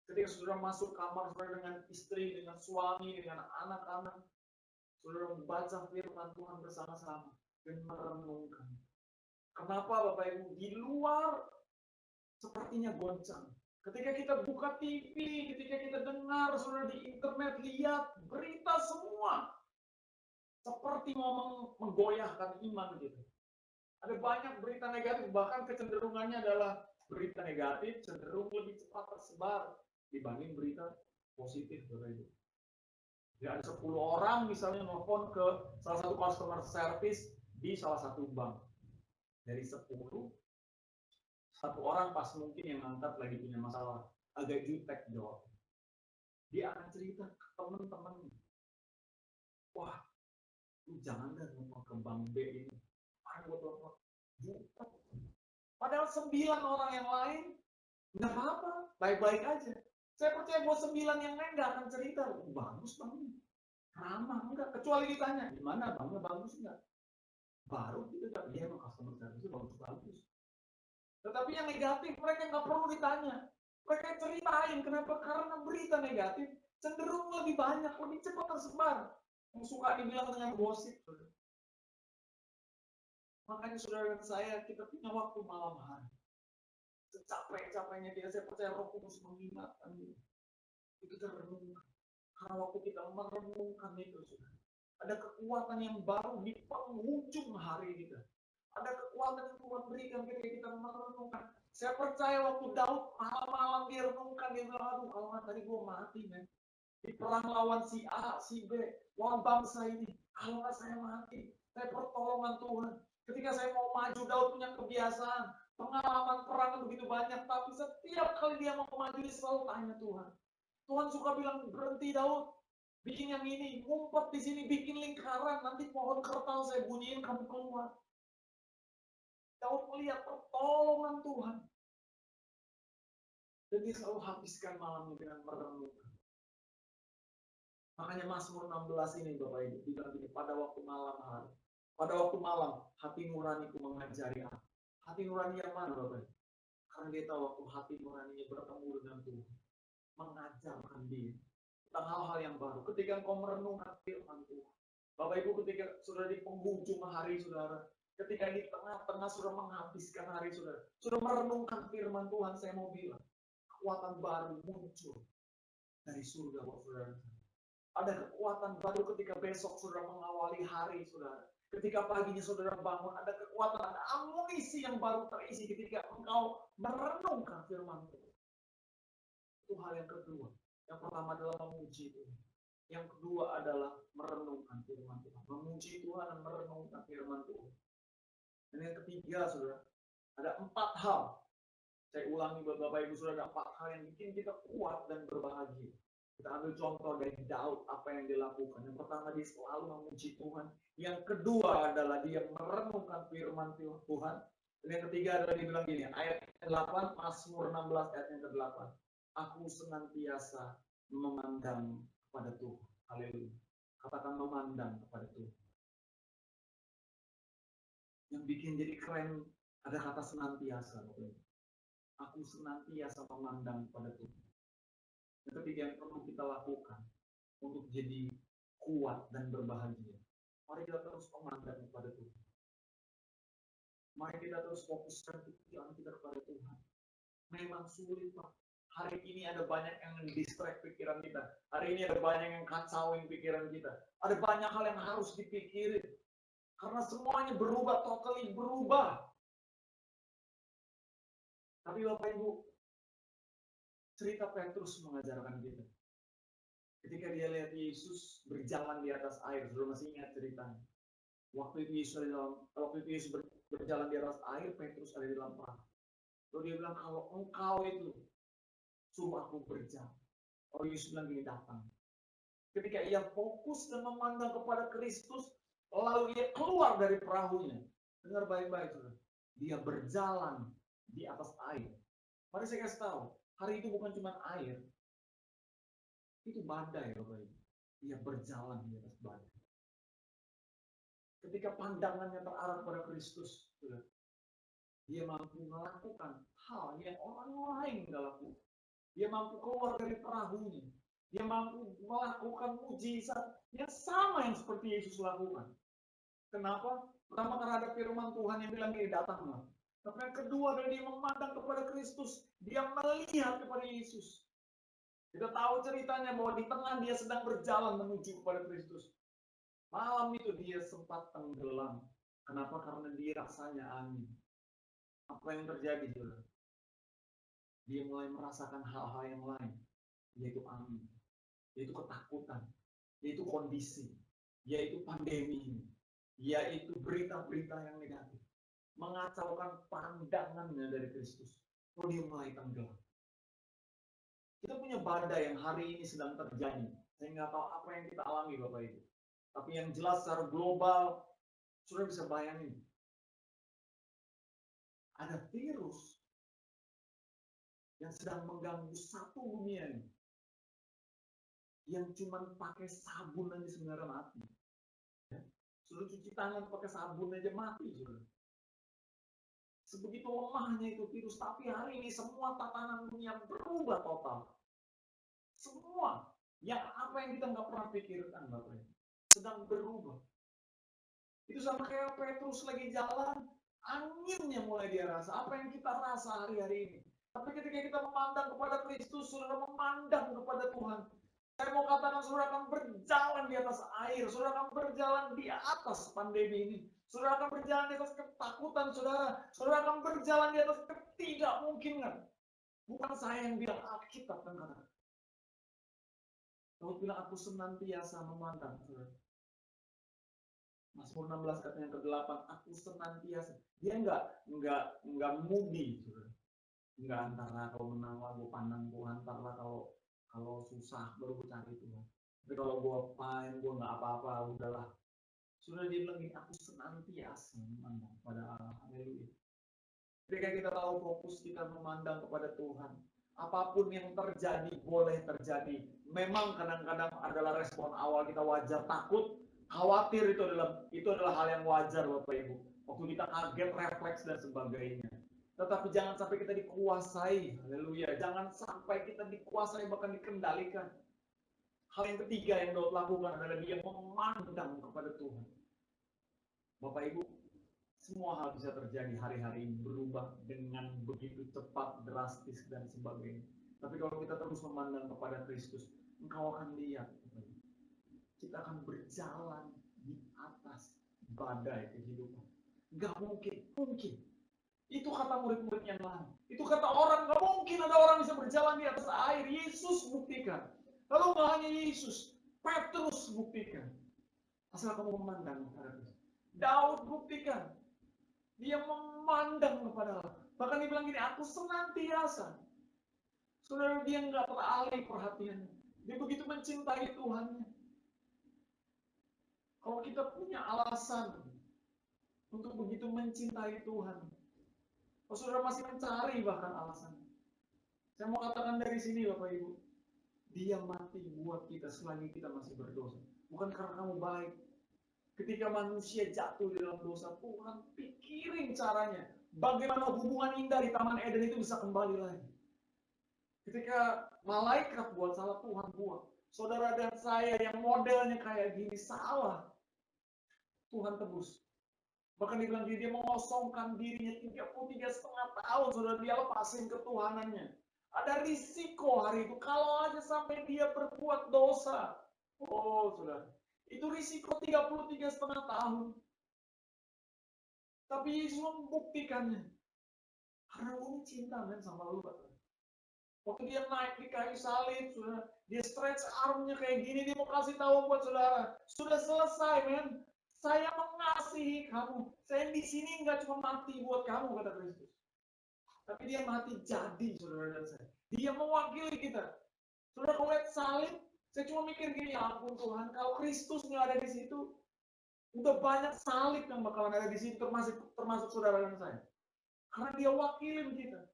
Ketika saudara masuk kamar saudara dengan istri, dengan suami, dengan anak-anak. Saudara membaca firman Tuhan bersama-sama dan merenungkan. Kenapa Bapak Ibu? Di luar sepertinya goncang. Ketika kita buka TV, ketika kita dengar, saudara di internet, lihat berita semua. Seperti mau menggoyahkan iman gitu. Ada banyak berita negatif, bahkan kecenderungannya adalah berita negatif cenderung lebih cepat tersebar dibanding berita positif, Bapak Ibu. Ya, ada 10 orang misalnya nelfon ke salah satu customer service di salah satu bank. Dari 10, satu orang pas mungkin yang angkat lagi punya masalah, agak jutek jawab. Dia akan cerita ke teman-teman. Wah, lu jangan dah ngomong ke bank B ini. Buat telepon. juta. Padahal 9 orang yang lain nggak apa-apa, baik-baik aja. Saya percaya bahwa 9 yang lain nggak akan cerita, bagus bang, ramah enggak, kecuali ditanya, gimana bangnya bagus enggak? Baru kita bilang, iya emang customer service bagus-bagus. Tetapi yang negatif mereka nggak perlu ditanya. Mereka ceritain kenapa? Karena berita negatif cenderung lebih banyak, lebih cepat tersebar. Yang suka dibilang dengan gosip. Makanya saudara dan saya, kita punya waktu malam hari. Secapek-capeknya kita, saya percaya Roh Kudus mengingatkan itu kita renungkan. Karena waktu kita merenungkan itu, saudara, ada kekuatan yang baru di penghujung hari kita. Ada kekuatan yang Tuhan berikan ketika kita merenungkan. Saya percaya waktu Daud malam-malam dia renungkan, dia bilang, aduh kalau nggak tadi gue mati, men. Di perang lawan si A, si B, lawan bangsa ini. Kalau nggak saya mati, saya pertolongan Tuhan. Ketika saya mau maju, Daud punya kebiasaan. Pengalaman perang begitu banyak, tapi setiap kali dia mau maju, dia selalu tanya Tuhan. Tuhan suka bilang, berhenti Daud, bikin yang ini, ngumpet di sini, bikin lingkaran, nanti pohon kertal saya bunyiin, kamu keluar. Daud melihat pertolongan Tuhan. Dan dia selalu habiskan malamnya dengan merenungkan. Makanya Mazmur 16 ini Bapak Ibu, bilang gini, pada waktu malam hari. Pada waktu malam, hati nuraniku mengajari aku. Hati nurani yang mana Bapak Ibu? Karena dia tahu waktu hati nuraninya bertemu dengan Tuhan. Mengajarkan dia tentang hal-hal yang baru. Ketika engkau merenungkan firman Tuhan. Bapak Ibu, ketika sudah di penghujung hari saudara, ketika di tengah-tengah sudah menghabiskan hari saudara, sudah merenungkan firman Tuhan, saya mau bilang, kekuatan baru muncul dari surga buat saudara. Ada kekuatan baru ketika besok saudara mengawali hari saudara. Ketika paginya saudara bangun, ada kekuatan, ada amunisi yang baru terisi ketika engkau merenungkan firman Tuhan. Itu hal yang kedua. Yang pertama adalah memuji Tuhan. Yang kedua adalah merenungkan firman Tuhan. Memuji Tuhan dan merenungkan firman Tuhan. Dan yang ketiga, saudara, ada 4 hal. Saya ulangi buat Bapak Ibu, saudara, ada 4 hal yang bikin kita kuat dan berbahagia. Kita ambil contoh dari Daud, apa yang dilakukan. Yang pertama, dia selalu memuji Tuhan. Yang kedua adalah dia merenungkan firman Tuhan. Dan yang ketiga adalah dibilang gini, ayat 8, Mazmur 16 ayat yang ke-8. Aku senantiasa memandang kepada Tuhan. Haleluya. Katakan memandang kepada Tuhan. Yang bikin jadi keren ada kata senantiasa. Aku senantiasa memandang kepada Tuhan. Yang ketiga yang perlu kita lakukan untuk jadi kuat dan berbahagia. Mari kita terus memandang kepada Tuhan. Mari kita terus fokuskan pikiran kita kepada Tuhan. Memang sulit Pak. Hari ini ada banyak yang distract pikiran kita. Hari ini ada banyak yang kacauin pikiran kita. Ada banyak hal yang harus dipikirin. Karena semuanya berubah, totally berubah. Tapi Bapak Ibu, cerita Petrus mengajarkan kita. Ketika dia lihat Yesus berjalan di atas air, sudah masih ingat ceritanya. Waktu itu Yesus berjalan di atas air, Petrus ada di dalam perahu. Lalu dia bilang, kalau engkau itu suruh aku berjalan. Oh, Yesus bilang gini, datang. Ketika ia fokus dan memandang kepada Kristus, lalu ia keluar dari perahunya. Dengar baik-baik, saudara. Dia berjalan di atas air. Mari saya kasih tahu, hari itu bukan cuma air. Itu badai, Bapak Ibu. Dia berjalan di atas badai. Ketika pandangannya terarah pada Kristus, saudara, dia mampu melakukan hal yang orang lain nggak lakukan. Dia mampu keluar dari perahunya. Dia mampu melakukan mujizat yang sama yang seperti Yesus lakukan. Kenapa? Pertama karena ada firman Tuhan yang bilang dia datanglah. Tapi yang kedua adalah dia memandang kepada Kristus. Dia melihat kepada Yesus. Kita tahu ceritanya bahwa di tengah dia sedang berjalan menuju kepada Kristus. Malam itu dia sempat tenggelam. Kenapa? Karena dia rasanya angin. Apa yang terjadi, saudara? Dia mulai merasakan hal-hal yang lain, yaitu angin, yaitu ketakutan, yaitu kondisi, yaitu pandemi, yaitu berita-berita yang negatif, mengacaukan pandangannya dari Kristus. Lalu dia mulai tenggelam. Kita punya badai yang hari ini sedang terjadi. Saya nggak tahu apa yang kita alami, Bapak Ibu. Tapi yang jelas secara global, sudah bisa bayangin. ada virus yang sedang mengganggu satu dunia ini, yang cuma pakai sabun aja sebenarnya mati. Ya. Suruh cuci tangan pakai sabun aja mati. Suruh. Sebegitu lemahnya itu virus, tapi hari ini semua tatanan dunia berubah total. Semua yang apa yang kita nggak pernah pikirkan, Bapak, sedang berubah. Itu sama kayak Petrus lagi jalan, anginnya mulai dia rasa. Apa yang kita rasa hari-hari ini. Tapi ketika kita memandang kepada Kristus, saudara memandang kepada Tuhan. Saya mau katakan saudara akan berjalan di atas air. Saudara akan berjalan di atas pandemi ini. Saudara akan berjalan di atas ketakutan saudara. Saudara akan berjalan di atas ketidakmungkinan. Bukan saya yang bilang, Alkitab kan kata. Daud bilang, aku senantiasa memandang. Saudara. Mazmur 16 kata yang ke-8, aku senantiasa. Dia enggak moody, saudara. Enggak antara kalau menang gue pandang Tuhan, antara kalau susah baru gue cari Tuhan. Tapi kalau gue fine, gue nggak apa-apa, udahlah. Sudah dia bilang ini, aku senantiasa memandang pada Allah. Haleluya. Ketika kita tahu fokus kita memandang kepada Tuhan, apapun yang terjadi boleh terjadi. Memang kadang-kadang adalah respon awal kita wajar takut, khawatir, itu adalah hal yang wajar Bapak Ibu. Waktu kita kaget, refleks dan sebagainya. Tetapi jangan sampai kita dikuasai. Haleluya. Jangan sampai kita dikuasai bahkan dikendalikan. Hal yang ketiga yang Daud lakukan adalah dia memandang kepada Tuhan. Bapak Ibu, semua hal bisa terjadi hari-hari ini, berubah dengan begitu cepat, drastis dan sebagainya. Tapi kalau kita terus memandang kepada Kristus, engkau akan lihat, kita akan berjalan di atas badai kehidupan. Gak mungkin. Itu kata murid-murid yang lain. Itu kata orang, gak mungkin ada orang bisa berjalan di atas air. Yesus buktikan. Lalu gak hanya Yesus, Petrus buktikan. Asal kamu memandang kepada Kristus. Daud buktikan. Dia memandang kepada Allah. Bahkan dia bilang gini, aku senantiasa. Saudara, dia gak teralih perhatiannya. Dia begitu mencintai Tuhannya. Kalau kita punya alasan untuk begitu mencintai Tuhan, saudara masih mencari bahkan alasan. Saya mau katakan dari sini Bapak Ibu, dia mati buat kita selagi kita masih berdosa. Bukan karena kamu baik. Ketika manusia jatuh di dalam dosa, Tuhan pikirin caranya. Bagaimana hubungan indah di Taman Eden itu bisa kembali lagi. Ketika malaikat buat salah, Tuhan buat. Saudara dan saya yang modelnya kayak gini salah, Tuhan tebus. Bahkan dia bilang dia mengosongkan dirinya 33,5 tahun, saudara, dia lepasin ketuhanannya. Ada risiko hari itu, kalau aja sampai dia berbuat dosa. Oh, saudara, itu risiko 33,5 tahun. Tapi Yesus membuktikannya. Karena lu cinta men sama lu. Waktu dia naik di kayu salib, saudara, dia stretch armnya kayak gini, dia mau kasih tahu buat saudara, sudah selesai men. Saya mengasihi kamu. Saya di sini nggak cuma mati buat kamu, kata Kristus. Tapi dia mati jadi, saudara dan saya. Dia mewakili kita. Saudara, kalau lihat salib, saya cuma mikir gini, ya ampun Tuhan, kalau Kristus nggak ada di situ, udah banyak salib yang bakalan ada di situ, termasuk saudara dan saya. Karena dia wakilin kita.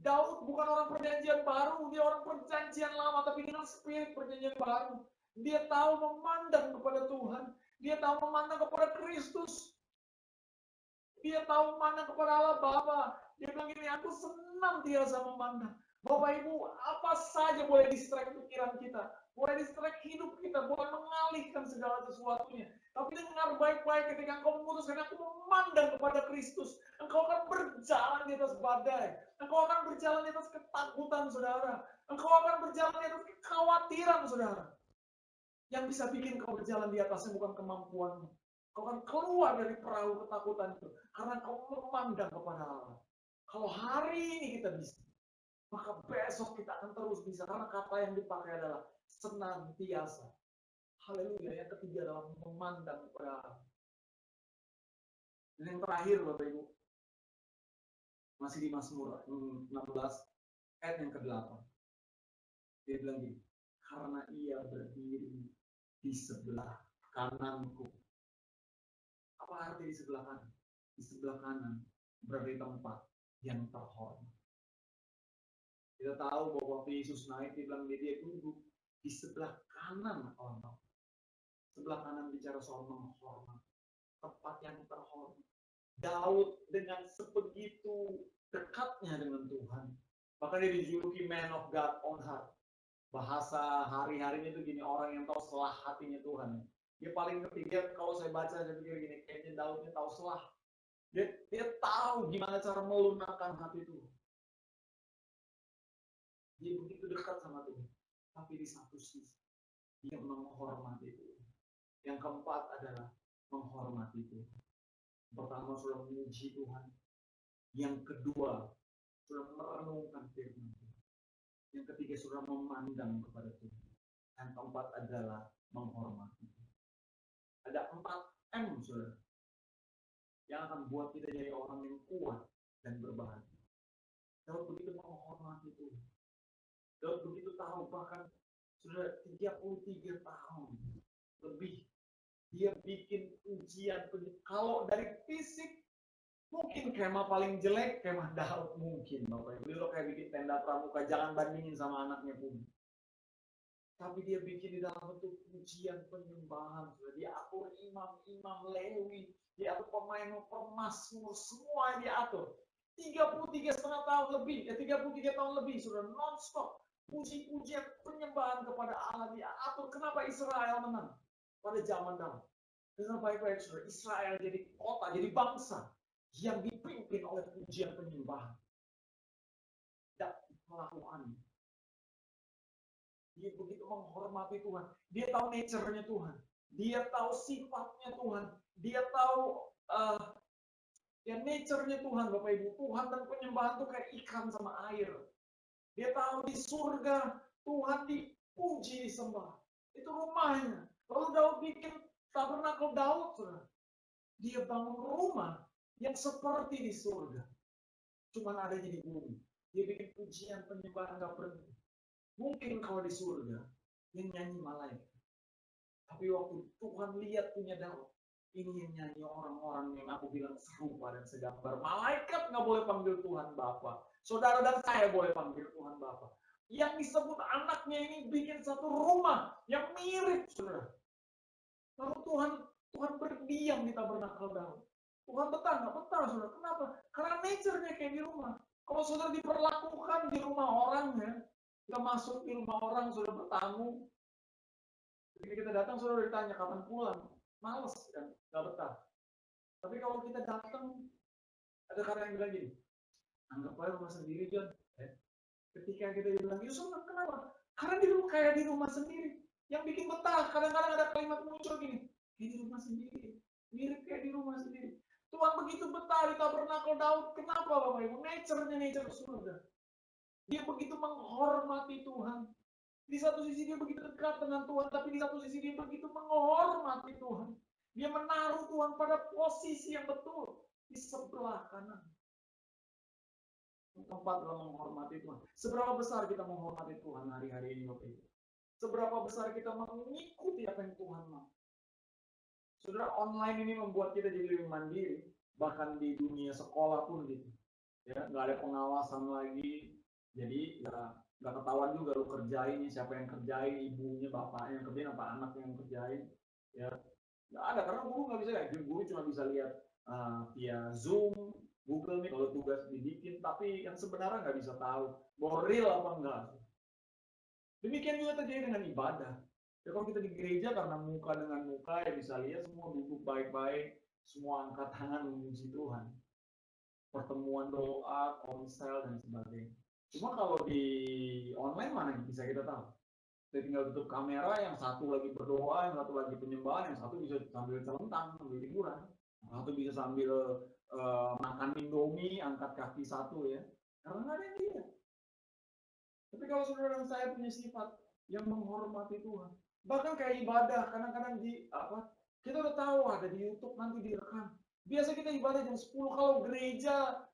Daud bukan orang perjanjian baru, dia orang perjanjian lama, tapi dengan spirit perjanjian baru. Dia tahu memandang kepada Tuhan. Dia tahu memandang kepada Kristus. Dia tahu memandang kepada Allah Bapa. Dia bilang gini, aku senantiasa memandang. Bapak Ibu, apa saja boleh distract pikiran kita. Boleh distract hidup kita. Boleh mengalihkan segala sesuatunya. Tapi dengar baik-baik ketika engkau memutuskan aku memandang kepada Kristus. Engkau akan berjalan di atas badai. Engkau akan berjalan di atas ketakutan, saudara. Engkau akan berjalan di atas kekhawatiran, saudara. Yang bisa bikin kau berjalan di atasnya bukan kemampuanmu. Kau akan keluar dari perahu ketakutan itu. Karena kau memandang kepada Allah. Kalau hari ini kita bisa, maka besok kita akan terus bisa. Karena kata yang dipakai adalah senantiasa. Haleluya. Yang ketiga adalah memandang kepada Allah. Dan yang terakhir Bapak Ibu, masih di Mazmur 16 ayat yang ke-8. Dia bilang gini, karena ia berdiri di sebelah kananku. Apa arti di sebelah kanan? Di di sebelah kanan berada di tempat yang terhormat. Kita tahu bahwa waktu Yesus naik, dia bilang dia duduk di sebelah kanan Allah. Sebelah kanan bicara soal menghormat, tempat yang terhormat. Daud dengan sebegitu dekatnya dengan Tuhan, bahkan dia dijuluki man of God on heart. Bahasa hari-harinya itu gini, orang yang tahu selah hatinya Tuhan. Dia paling ngerti, dia kalau saya baca saya pikir gini, kayaknya Daudnya tahu selah. Dia tahu gimana cara melunakkan hati Tuhan. Dia begitu dekat sama Tuhan. Tapi di satu sisi, dia menghormati Tuhan. Yang keempat adalah menghormati Tuhan. Pertama, sudah memuji Tuhan. Yang kedua, sudah merenungkan firman Tuhan. Yang ketiga, sudah memandang kepada Tuhan. Yang keempat adalah menghormati Tuhan. Ada 4 M, saudara, yang akan buat kita jadi orang yang kuat dan berbahagia. Daud begitu menghormati Tuhan. Daud begitu tahu, bahkan sudah 33 tahun lebih dia bikin ujian. Kalau dari fisik mungkin kemah paling jelek kemah Daud mungkin, Bapak Ibu. Lo kayak bikin tenda pramuka, jangan bandingin sama anaknya pun. Tapi dia bikin di dalam bentuk pujian penyembahan. Sudah diatur imam-imam Lewi, diatur pemain Mazmur, semua diatur. 33,5 tahun lebih, 33 tahun lebih sudah non-stop puji-pujian penyembahan kepada Allah diatur. Kenapa Israel menang pada zaman Daud? Dengan baik-baik saudara, Israel jadi kota, jadi bangsa yang dipimpin oleh pujian penyembahan. Dan pelakuan. Dia begitu menghormati Tuhan. Dia tahu nature-nya Tuhan. Dia tahu sifatnya Tuhan. Dia tahu nature-nya Tuhan, Bapak Ibu. Tuhan dan penyembahan itu kayak ikan sama air. Dia tahu di surga Tuhan dipuji, disembah. Itu rumahnya. Lalu Daud bikin tabernakel Daud, saudara. Dia bangun rumah yang seperti di surga. Cuman adanya di bumi. Dia bikin pujian penyembahan nggak berhenti. Mungkin kalau di surga, yang nyanyi malaikat. Tapi waktu Tuhan lihat punya Daud, ini yang nyanyi orang-orang yang aku bilang serupa dan segambar. Malaikat nggak boleh panggil Tuhan Bapa. Saudara dan saya boleh panggil Tuhan Bapa. Yang disebut anaknya ini bikin satu rumah yang mirip, saudara. Lalu Tuhan berdiam di tabernakel Daud. Tuhan betah, nggak betah, saudara. Kenapa? Karena nature-nya kayak di rumah. Kalau saudara diperlakukan di rumah orangnya, kita masuk di rumah orang, saudara bertamu. Ketika kita datang, saudara ditanya kapan pulang. Males kan, nggak betah. Tapi kalau kita datang, ada kata yang bilang gini, anggap aja rumah sendiri, John. Ketika kita bilang, Yusuf, kenapa? Karena kayak di rumah sendiri. Yang bikin betah, kadang-kadang ada kalimat muncul gini, kayak di rumah sendiri. Mirip kayak di rumah sendiri. Tuhan begitu betah di tabernakel Daud. Kenapa, Bapak Ibu? Nature surga. Dia begitu menghormati Tuhan. Di satu sisi dia begitu dekat dengan Tuhan, tapi di satu sisi dia begitu menghormati Tuhan. Dia menaruh Tuhan pada posisi yang betul di sebelah kanan. Yang keempat adalah menghormati Tuhan. Seberapa besar kita menghormati Tuhan hari-hari ini, Bapak Ibu? Seberapa besar kita mengikuti apa yang Tuhan mau? Saudara, online ini membuat kita jadi lebih mandiri, bahkan di dunia sekolah pun gitu. Ya, nggak ada pengawasan lagi. Jadi ya nggak ketahuan juga lu kerjain, siapa yang kerjain, ibunya, bapaknya yang kerjain, apa anaknya yang kerjain. Ya, nggak ada, karena guru nggak bisa lihat. Guru cuma bisa lihat via Zoom, Google nih kalau tugas dibikin, tapi yang sebenarnya nggak bisa tahu bahwa real apa enggak. Demikian juga terjadi dengan ibadah. Ya, kalau kita di gereja karena muka dengan muka ya bisa lihat semua duduk baik-baik, semua angkat tangan memuji Tuhan. Pertemuan doa, konsel dan sebagainya. Cuma kalau di online mana bisa kita tahu? Kita tinggal tutup kamera, yang satu lagi berdoa, yang satu lagi penyembahan, yang satu bisa sambil celentang, sambil liburan. Yang satu bisa sambil makan Indomie, angkat kaki satu ya. Karena nggak ada yang lihat. Tapi kalau saudara dan saya punya sifat yang menghormati Tuhan, bahkan kayak ibadah, kadang-kadang kita udah tahu ada di YouTube nanti direkam. Biasa kita ibadah jam 10, kalau gereja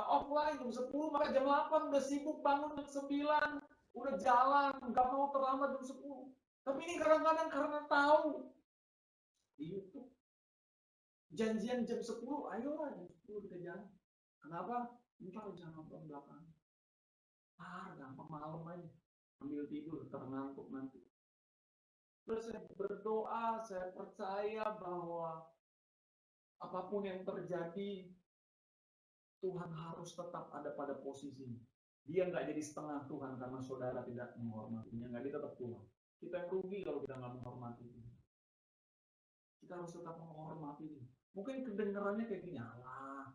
offline jam 10, maka jam 8 udah sibuk bangun jam 9, udah jalan, nggak mau terlambat jam 10. Tapi ini kadang-kadang karena tahu di YouTube Janjian jam 10, ayolah jam 10 kita jalan. Kenapa? Ntar jangan nonton belakang. Gampang malam aja. Ambil tidur, terngantuk nanti. Terus saya berdoa, saya percaya bahwa apapun yang terjadi, Tuhan harus tetap ada pada posisinya. Dia nggak jadi setengah Tuhan karena saudara tidak menghormatinya. Nggak, dia tetap Tuhan. Kita yang rugi kalau kita nggak menghormati dia. Kita harus tetap menghormati dia. Mungkin kedengarannya kayak gini, alah,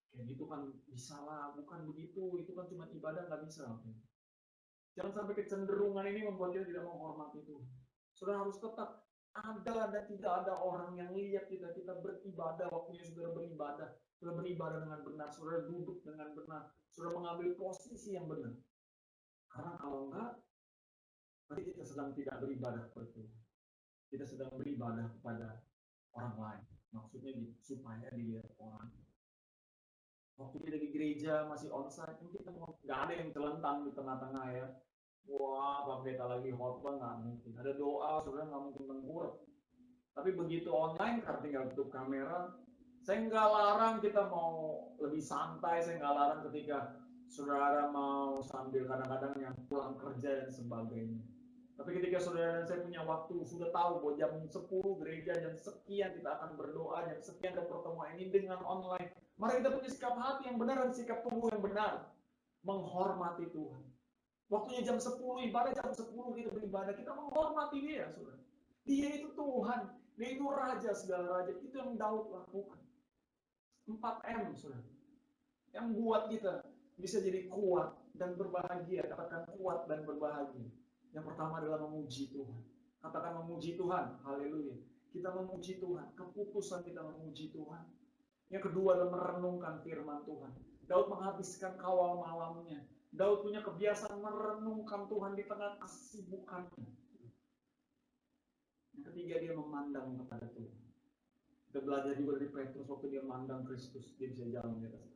kayak gitu kan bisa lah, bukan begitu, itu kan cuma ibadah, nggak bisa. Jangan sampai kecenderungan ini membuat kita tidak menghormati Tuhan. Saudara harus tetap ada dan tidak ada orang yang lihat kita beribadah, waktunya saudara beribadah dengan benar, saudara duduk dengan benar, saudara mengambil posisi yang benar. Karena kalau enggak, berarti kita sedang tidak beribadah kepada Tuhan. Kita sedang beribadah kepada orang lain. Maksudnya supaya dilihat orang. Waktu kita di gereja masih onsite, kita nggak ada yang telentang di tengah-tengah ya. Wah, Pak Pendeta lagi khotbah, nggak mungkin. Ada doa, saudara nggak mungkin mengurut. Tapi begitu online, tinggal tutup kamera. Saya nggak larang kita mau lebih santai, saya nggak larang ketika saudara mau sambil kadang-kadang yang pulang kerja dan sebagainya. Tapi ketika saudara dan saya punya waktu, sudah tahu bahwa jam 10 gereja, jam sekian kita akan berdoa, jam sekian ada pertemuan ini dengan online. Mari kita punya sikap hati yang benar dan sikap tubuh yang benar. Menghormati Tuhan. Waktunya jam 10 ibadah, jam 10 kita beribadah, kita menghormati dia, saudara. Dia itu Tuhan, dia itu Raja segala raja, itu yang Daud lakukan. 4M, saudara. Yang buat kita bisa jadi kuat dan berbahagia, katakan kuat dan berbahagia. Yang pertama adalah memuji Tuhan. Katakan memuji Tuhan, haleluya. Kita memuji Tuhan, keputusan kita memuji Tuhan. Yang kedua adalah merenungkan firman Tuhan. Daud menghabiskan kawal malamnya. Daud punya kebiasaan merenungkan Tuhan di tengah kesibukannya. Yang ketiga, dia memandang kepada Tuhan. Kita belajar juga dari Petrus waktu dia memandang Kristus, dia bisa jalan di atas.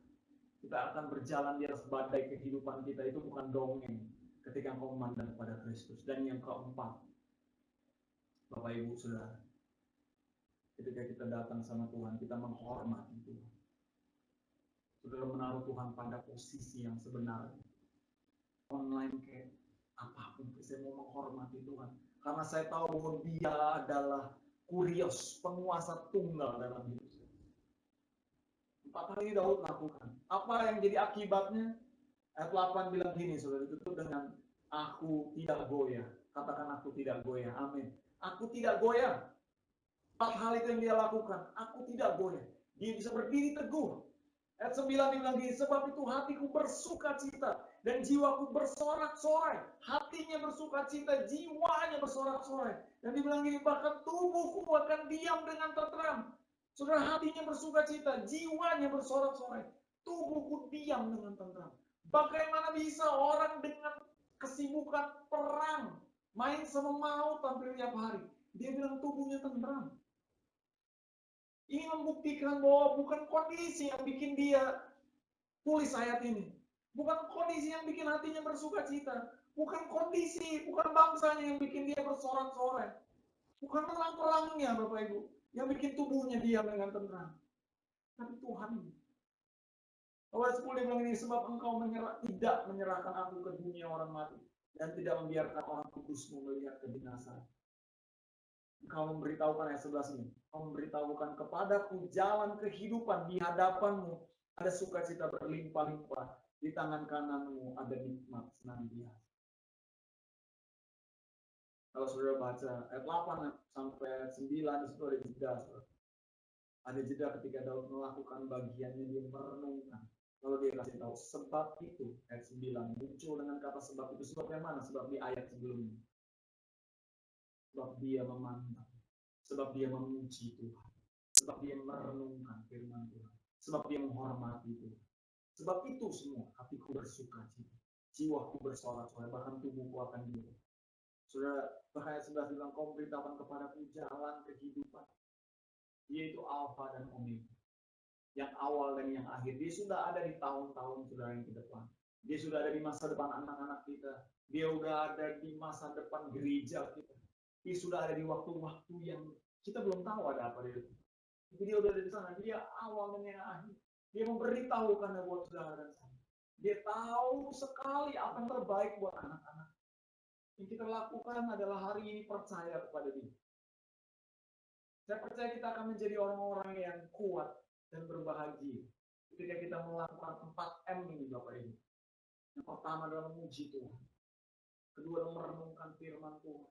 Kita akan berjalan di atas badai kehidupan kita, itu bukan dongeng ketika engkau memandang kepada Kristus. Dan yang keempat, Bapak Ibu Saudara, ketika kita datang sama Tuhan, kita menghormati Tuhan. Saudara menaruh Tuhan pada posisi yang sebenarnya. Online kayak apapun, saya mau menghormati Tuhan karena saya tahu bahwa dia adalah Kurios, penguasa tunggal dalam hidup saya. 4 hari Daud lakukan. Apa yang jadi akibatnya? Ayat 8 bilang gini, saudara, itu dengan aku tidak goyah. Katakan aku tidak goyah, amin. Aku tidak goyah. 4 hal itu yang dia lakukan, aku tidak goyah. Dia bisa berdiri teguh. Ayat 9 dibilang gini, sebab itu hatiku bersuka cita dan jiwaku bersorak-sorai. Hatinya bersuka cita, jiwanya bersorak-sorai. Dan dibilang gini, bahkan tubuhku akan diam dengan tenteram. Saudara, hatinya bersuka cita, jiwanya bersorak-sorai. Tubuhku diam dengan tenteram. Bagaimana bisa orang dengan kesibukan perang, main sama maut tampil tiap hari. Dia bilang tubuhnya tenteram. Ini membuktikan bahwa bukan kondisi yang bikin dia tulis ayat ini. Bukan kondisi yang bikin hatinya bersuka cita. Bukan kondisi, bukan bangsanya yang bikin dia bersorak-sorai. Bukan perang-perangnya, Bapak Ibu, yang bikin tubuhnya diam dengan tenang. Tapi Tuhan. Ayat 10 dia bilang ini, sebab engkau tidak menyerahkan aku ke dunia orang mati. Dan tidak membiarkan orang kudusmu melihat kebinasaan. Engkau memberitahukan ayat 11 ini. Engkau memberitahukan kepadaku jalan kehidupan, di hadapanmu ada sukacita berlimpah-limpah, di tangan kananmu ada nikmat senantiasa. Kalau saudara baca ayat 8 sampai ayat 9, di situ ada jeda. Ada jeda ketika Daud melakukan bagiannya, dia merenungkan. Lalu dia kasih tahu sebab itu, ayat 9 muncul dengan kata sebab itu. Sebab yang mana? Sebab di ayat sebelumnya. Sebab dia memandang, sebab dia memuji Tuhan, sebab dia merenungkan firman Tuhan, sebab dia menghormati Tuhan. Sebab itu semua hatiku bersuka cita, jiwaku bersorak-sorai, bahkan tubuhku akan diam. Saudara, bahkan ayat 11 bilang, kau beritahukan kepadaku jalan kehidupan. Dia itu Alfa dan Omega, yang awal dan yang akhir. Dia sudah ada di tahun-tahun saudara yang ke depan. Dia sudah ada di masa depan anak-anak kita. Dia sudah ada di masa depan gereja kita. Dia sudah ada di waktu-waktu yang kita belum tahu ada apa di depan. Itu dia udah ada di sana. Dia awal dan yang akhir. Dia memberitahukan buat saudara dan saya. Dia tahu sekali apa yang terbaik buat anak-anak. Yang kita lakukan adalah hari ini percaya kepada dia. Saya percaya kita akan menjadi orang-orang yang kuat dan berbahagia ketika kita melakukan 4M ini Bapak Ibu. Yang pertama adalah memuji Tuhan. Kedua adalah merenungkan firman Tuhan.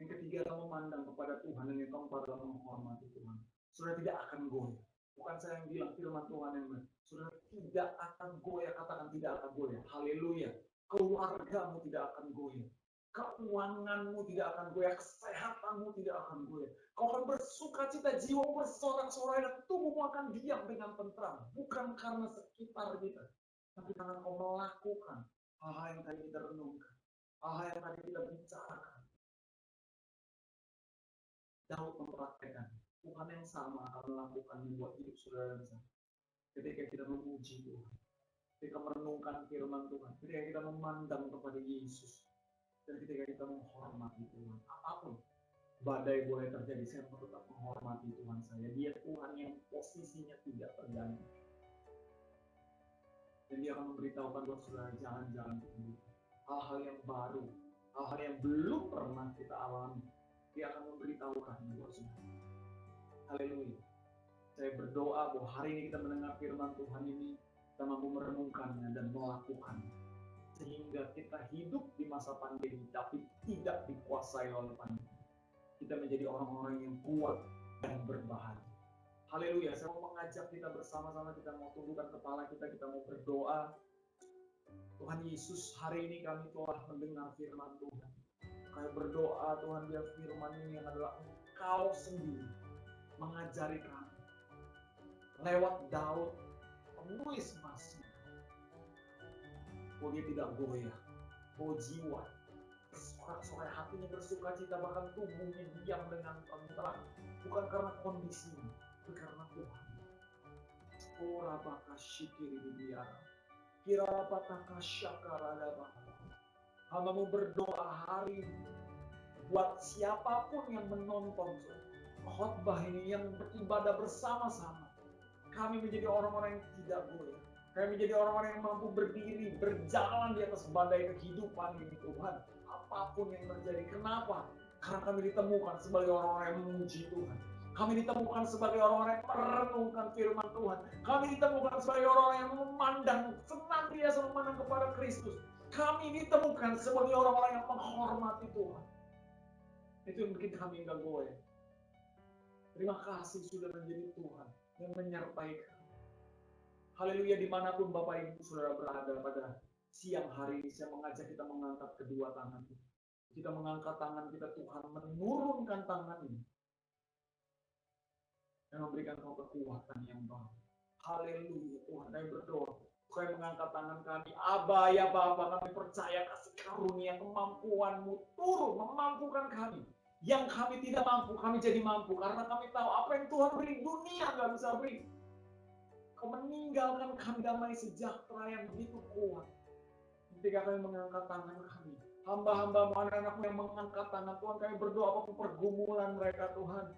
Yang ketiga adalah memandang kepada Tuhan. Dan yang keempat adalah menghormati Tuhan. Saudara tidak akan goyah. Bukan saya yang bilang firman Tuhan yang benar. Saudara tidak akan goyah. Katakan tidak akan goyah. Haleluya. Keluargamu tidak akan goyah. Keuanganmu tidak akan goyah. Kesehatanmu tidak akan goyah. Kau akan bersuka cita, jiwamu bersorak-sorai dan tubuhmu akan diam dengan tentram. Bukan karena sekitar kita. Tapi karena kau melakukan hal-hal yang tadi kita renungkan. Hal-hal yang tadi kita bicarakan. Daud mempraktekkan. Tuhan yang sama akan melakukan membuat hidup saudara dan saya. Ketika kita memuji Tuhan. Ketika merenungkan firman Tuhan. Ketika kita memandang kepada Yesus. Dan ketika kita menghormati Tuhan. Apapun badai boleh terjadi, saya tetap menghormati Tuhan saya. Dia Tuhan yang posisinya tidak terganti. Dan dia akan memberitahukan buat saudara jalan-jalan hidup. Hal-hal yang baru. Hal-hal yang belum pernah kita alami. Dia akan memberitahukan buat saudara. Haleluya. Saya berdoa bahwa hari ini kita mendengar firman Tuhan ini. Kita mampu merenungkannya dan melakukannya. Sehingga kita hidup di masa pandemi, tapi tidak dikuasai oleh pandemi. Kita menjadi orang-orang yang kuat dan berbahagia. Haleluya, saya mau mengajak kita bersama-sama, kita mau tundukkan kepala kita mau berdoa. Tuhan Yesus, hari ini kami telah mendengar firman Tuhan. Kami berdoa Tuhan, biar firman ini yang adalah Engkau sendiri mengajari kami. Lewat Daud, penulis Mazmur. Oh dia tidak goyah, oh jiwa. Sorak-sorai hatinya bersuka cita, bahkan tubuhnya diam dengan tenteram. Bukan karena kondisinya, tapi karena Tuhan. Oh rabaka syikiri bibiara. Kira pataka syakara dabaka. Hamba berdoa hari ini buat siapapun yang menonton khotbah ini, yang beribadah bersama-sama. Kami menjadi orang-orang yang tidak goyah. Kami menjadi orang-orang yang mampu berdiri, berjalan di atas badai kehidupan ini Tuhan. Apapun yang terjadi. Kenapa? Karena kami ditemukan sebagai orang-orang yang memuji Tuhan. Kami ditemukan sebagai orang-orang yang merenungkan firman Tuhan. Kami ditemukan sebagai orang-orang yang memandang, senantiasa memandang kepada Kristus. Kami ditemukan sebagai orang-orang yang menghormati Tuhan. Itu yang bikin kami enggak goyah. Terima kasih sudah menjadi Tuhan yang menyertai kami. Haleluya, dimanapun Bapak Ibu Saudara berada pada siang hari ini, saya mengajak kita mengangkat kedua tangan kita. Kita mengangkat tangan kita, Tuhan menurunkan tangan ini. Dan memberikan kau kekuatan yang baru. Haleluya, Tuhan, kami berdoa. Kami mengangkat tangan kami. Aba ya Bapa, kami percaya kasih karunia kemampuan-Mu turun, memampukan kami. Yang kami tidak mampu, kami jadi mampu. Karena kami tahu apa yang Tuhan beri, dunia nggak bisa beri. Kau meninggalkan kami damai sejahtera yang begitu kuat. Ketika kami mengangkat tangan kami, hamba-hamba-Mu, anak-anak-Mu yang mengangkat tangan, Tuhan kami berdoa apapun pergumulan mereka Tuhan.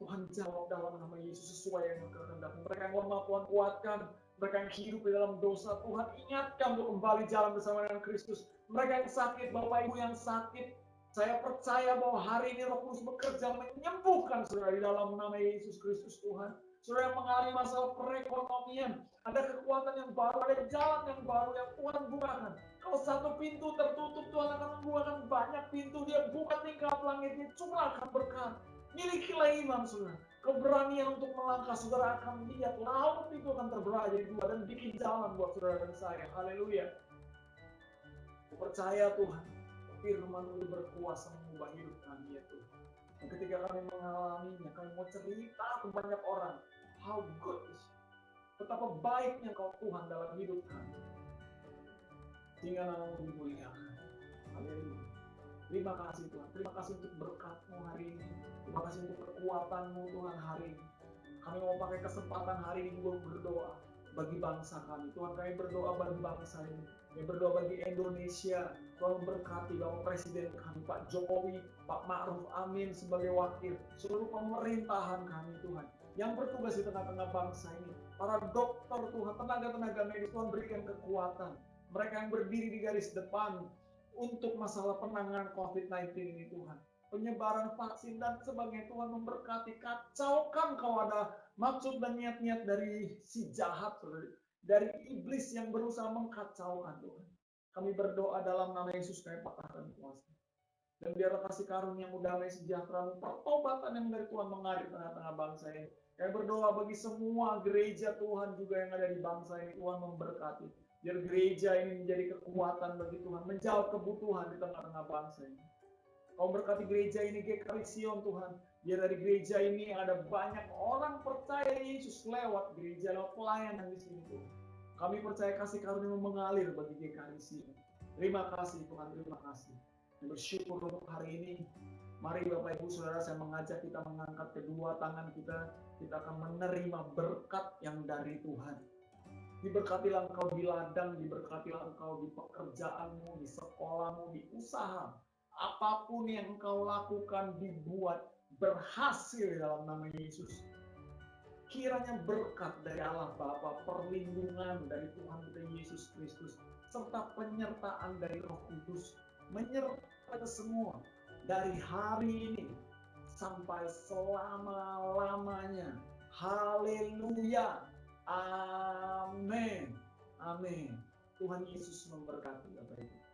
Tuhan jawab dalam nama Yesus sesuai yang kehendak-Mu. Mereka yang lemah Tuhan kuatkan. Mereka yang hidup di dalam dosa Tuhan ingatkan untuk kembali jalan bersama dengan Kristus. Mereka yang sakit, Bapak Ibu yang sakit, saya percaya bahwa hari ini Roh Kudus bekerja menyembuhkan saudara di dalam nama Yesus Kristus Tuhan. Saudara yang mengalami masalah perekonomian, ada kekuatan yang baru, ada jalan yang baru yang Tuhan bukakan. Kalau satu pintu tertutup, Tuhan akan membukakan banyak pintu. Dia buka tingkap langit, dia curahkan berkat. Milikilah iman, saudara. Keberanian untuk melangkah, saudara akan lihat laut itu akan terbelah jadi dua dan bikin jalan buat saudara dan saya. Haleluya. Aku percaya Tuhan, firman-Mu berkuasa mengubah hidup kami ya Tuhan. Dan ketika kami mengalaminya, kami mau cerita ke banyak orang. How good is it? Betapa baiknya Kau Tuhan dalam hidup kami. Sehingga nama-Mu dimuliakan. Haleluya. Terima kasih Tuhan. Terima kasih untuk berkat-Mu hari ini. Terima kasih untuk kekuatan-Mu Tuhan hari ini. Kami mau pakai kesempatan hari ini juga berdoa bagi bangsa kami. Tuhan kami berdoa bagi bangsa ini. Kami berdoa bagi Indonesia, Tuhan berkati Bapak Presiden kami, Pak Jokowi, Pak Ma'ruf Amin sebagai wakil, seluruh pemerintahan kami Tuhan, yang bertugas di tengah-tengah bangsa ini. Para dokter Tuhan, tenaga-tenaga medis Tuhan berikan kekuatan. Mereka yang berdiri di garis depan untuk masalah penanganan COVID-19 ini Tuhan. Penyebaran vaksin dan sebagainya Tuhan memberkati. Kacaukan kalau ada maksud dan niat-niat dari si jahat, dari iblis yang berusaha mengkacaukan Tuhan. Kami berdoa dalam nama Yesus, kami patahkan kuasa. Dan biarlah kasih karunia yang damai sejahtera, pertobatan yang dari Tuhan mengalir tengah-tengah bangsa ini. Kami berdoa bagi semua gereja Tuhan juga yang ada di bangsa ini, Tuhan memberkati. Biar gereja ini menjadi kekuatan bagi Tuhan, menjawab kebutuhan di tengah-tengah bangsa ini. Kau berkati gereja ini, GKI Sion Tuhan. Biar dari gereja ini ada banyak orang percaya Yesus lewat gereja, lewat pelayanan di sini Tuhan. Kami percaya kasih karunia mengalir bagi GKI Sion. Terima kasih Tuhan, terima kasih. Bersyukur untuk hari ini. Mari Bapak Ibu Saudara, saya mengajak kita mengangkat kedua tangan kita. Kita akan menerima berkat yang dari Tuhan. Diberkatilah engkau di ladang, diberkatilah engkau di pekerjaanmu, di sekolahmu, di usaha. Apapun yang engkau lakukan dibuat berhasil dalam nama Yesus. Kiranya berkat dari Allah Bapa, perlindungan dari Tuhan kita Yesus Kristus, serta penyertaan dari Roh Kudus menyertai semua dari hari ini sampai selama-lamanya. Haleluya. Amin. Amin. Tuhan Yesus memberkati Bapak Ibu.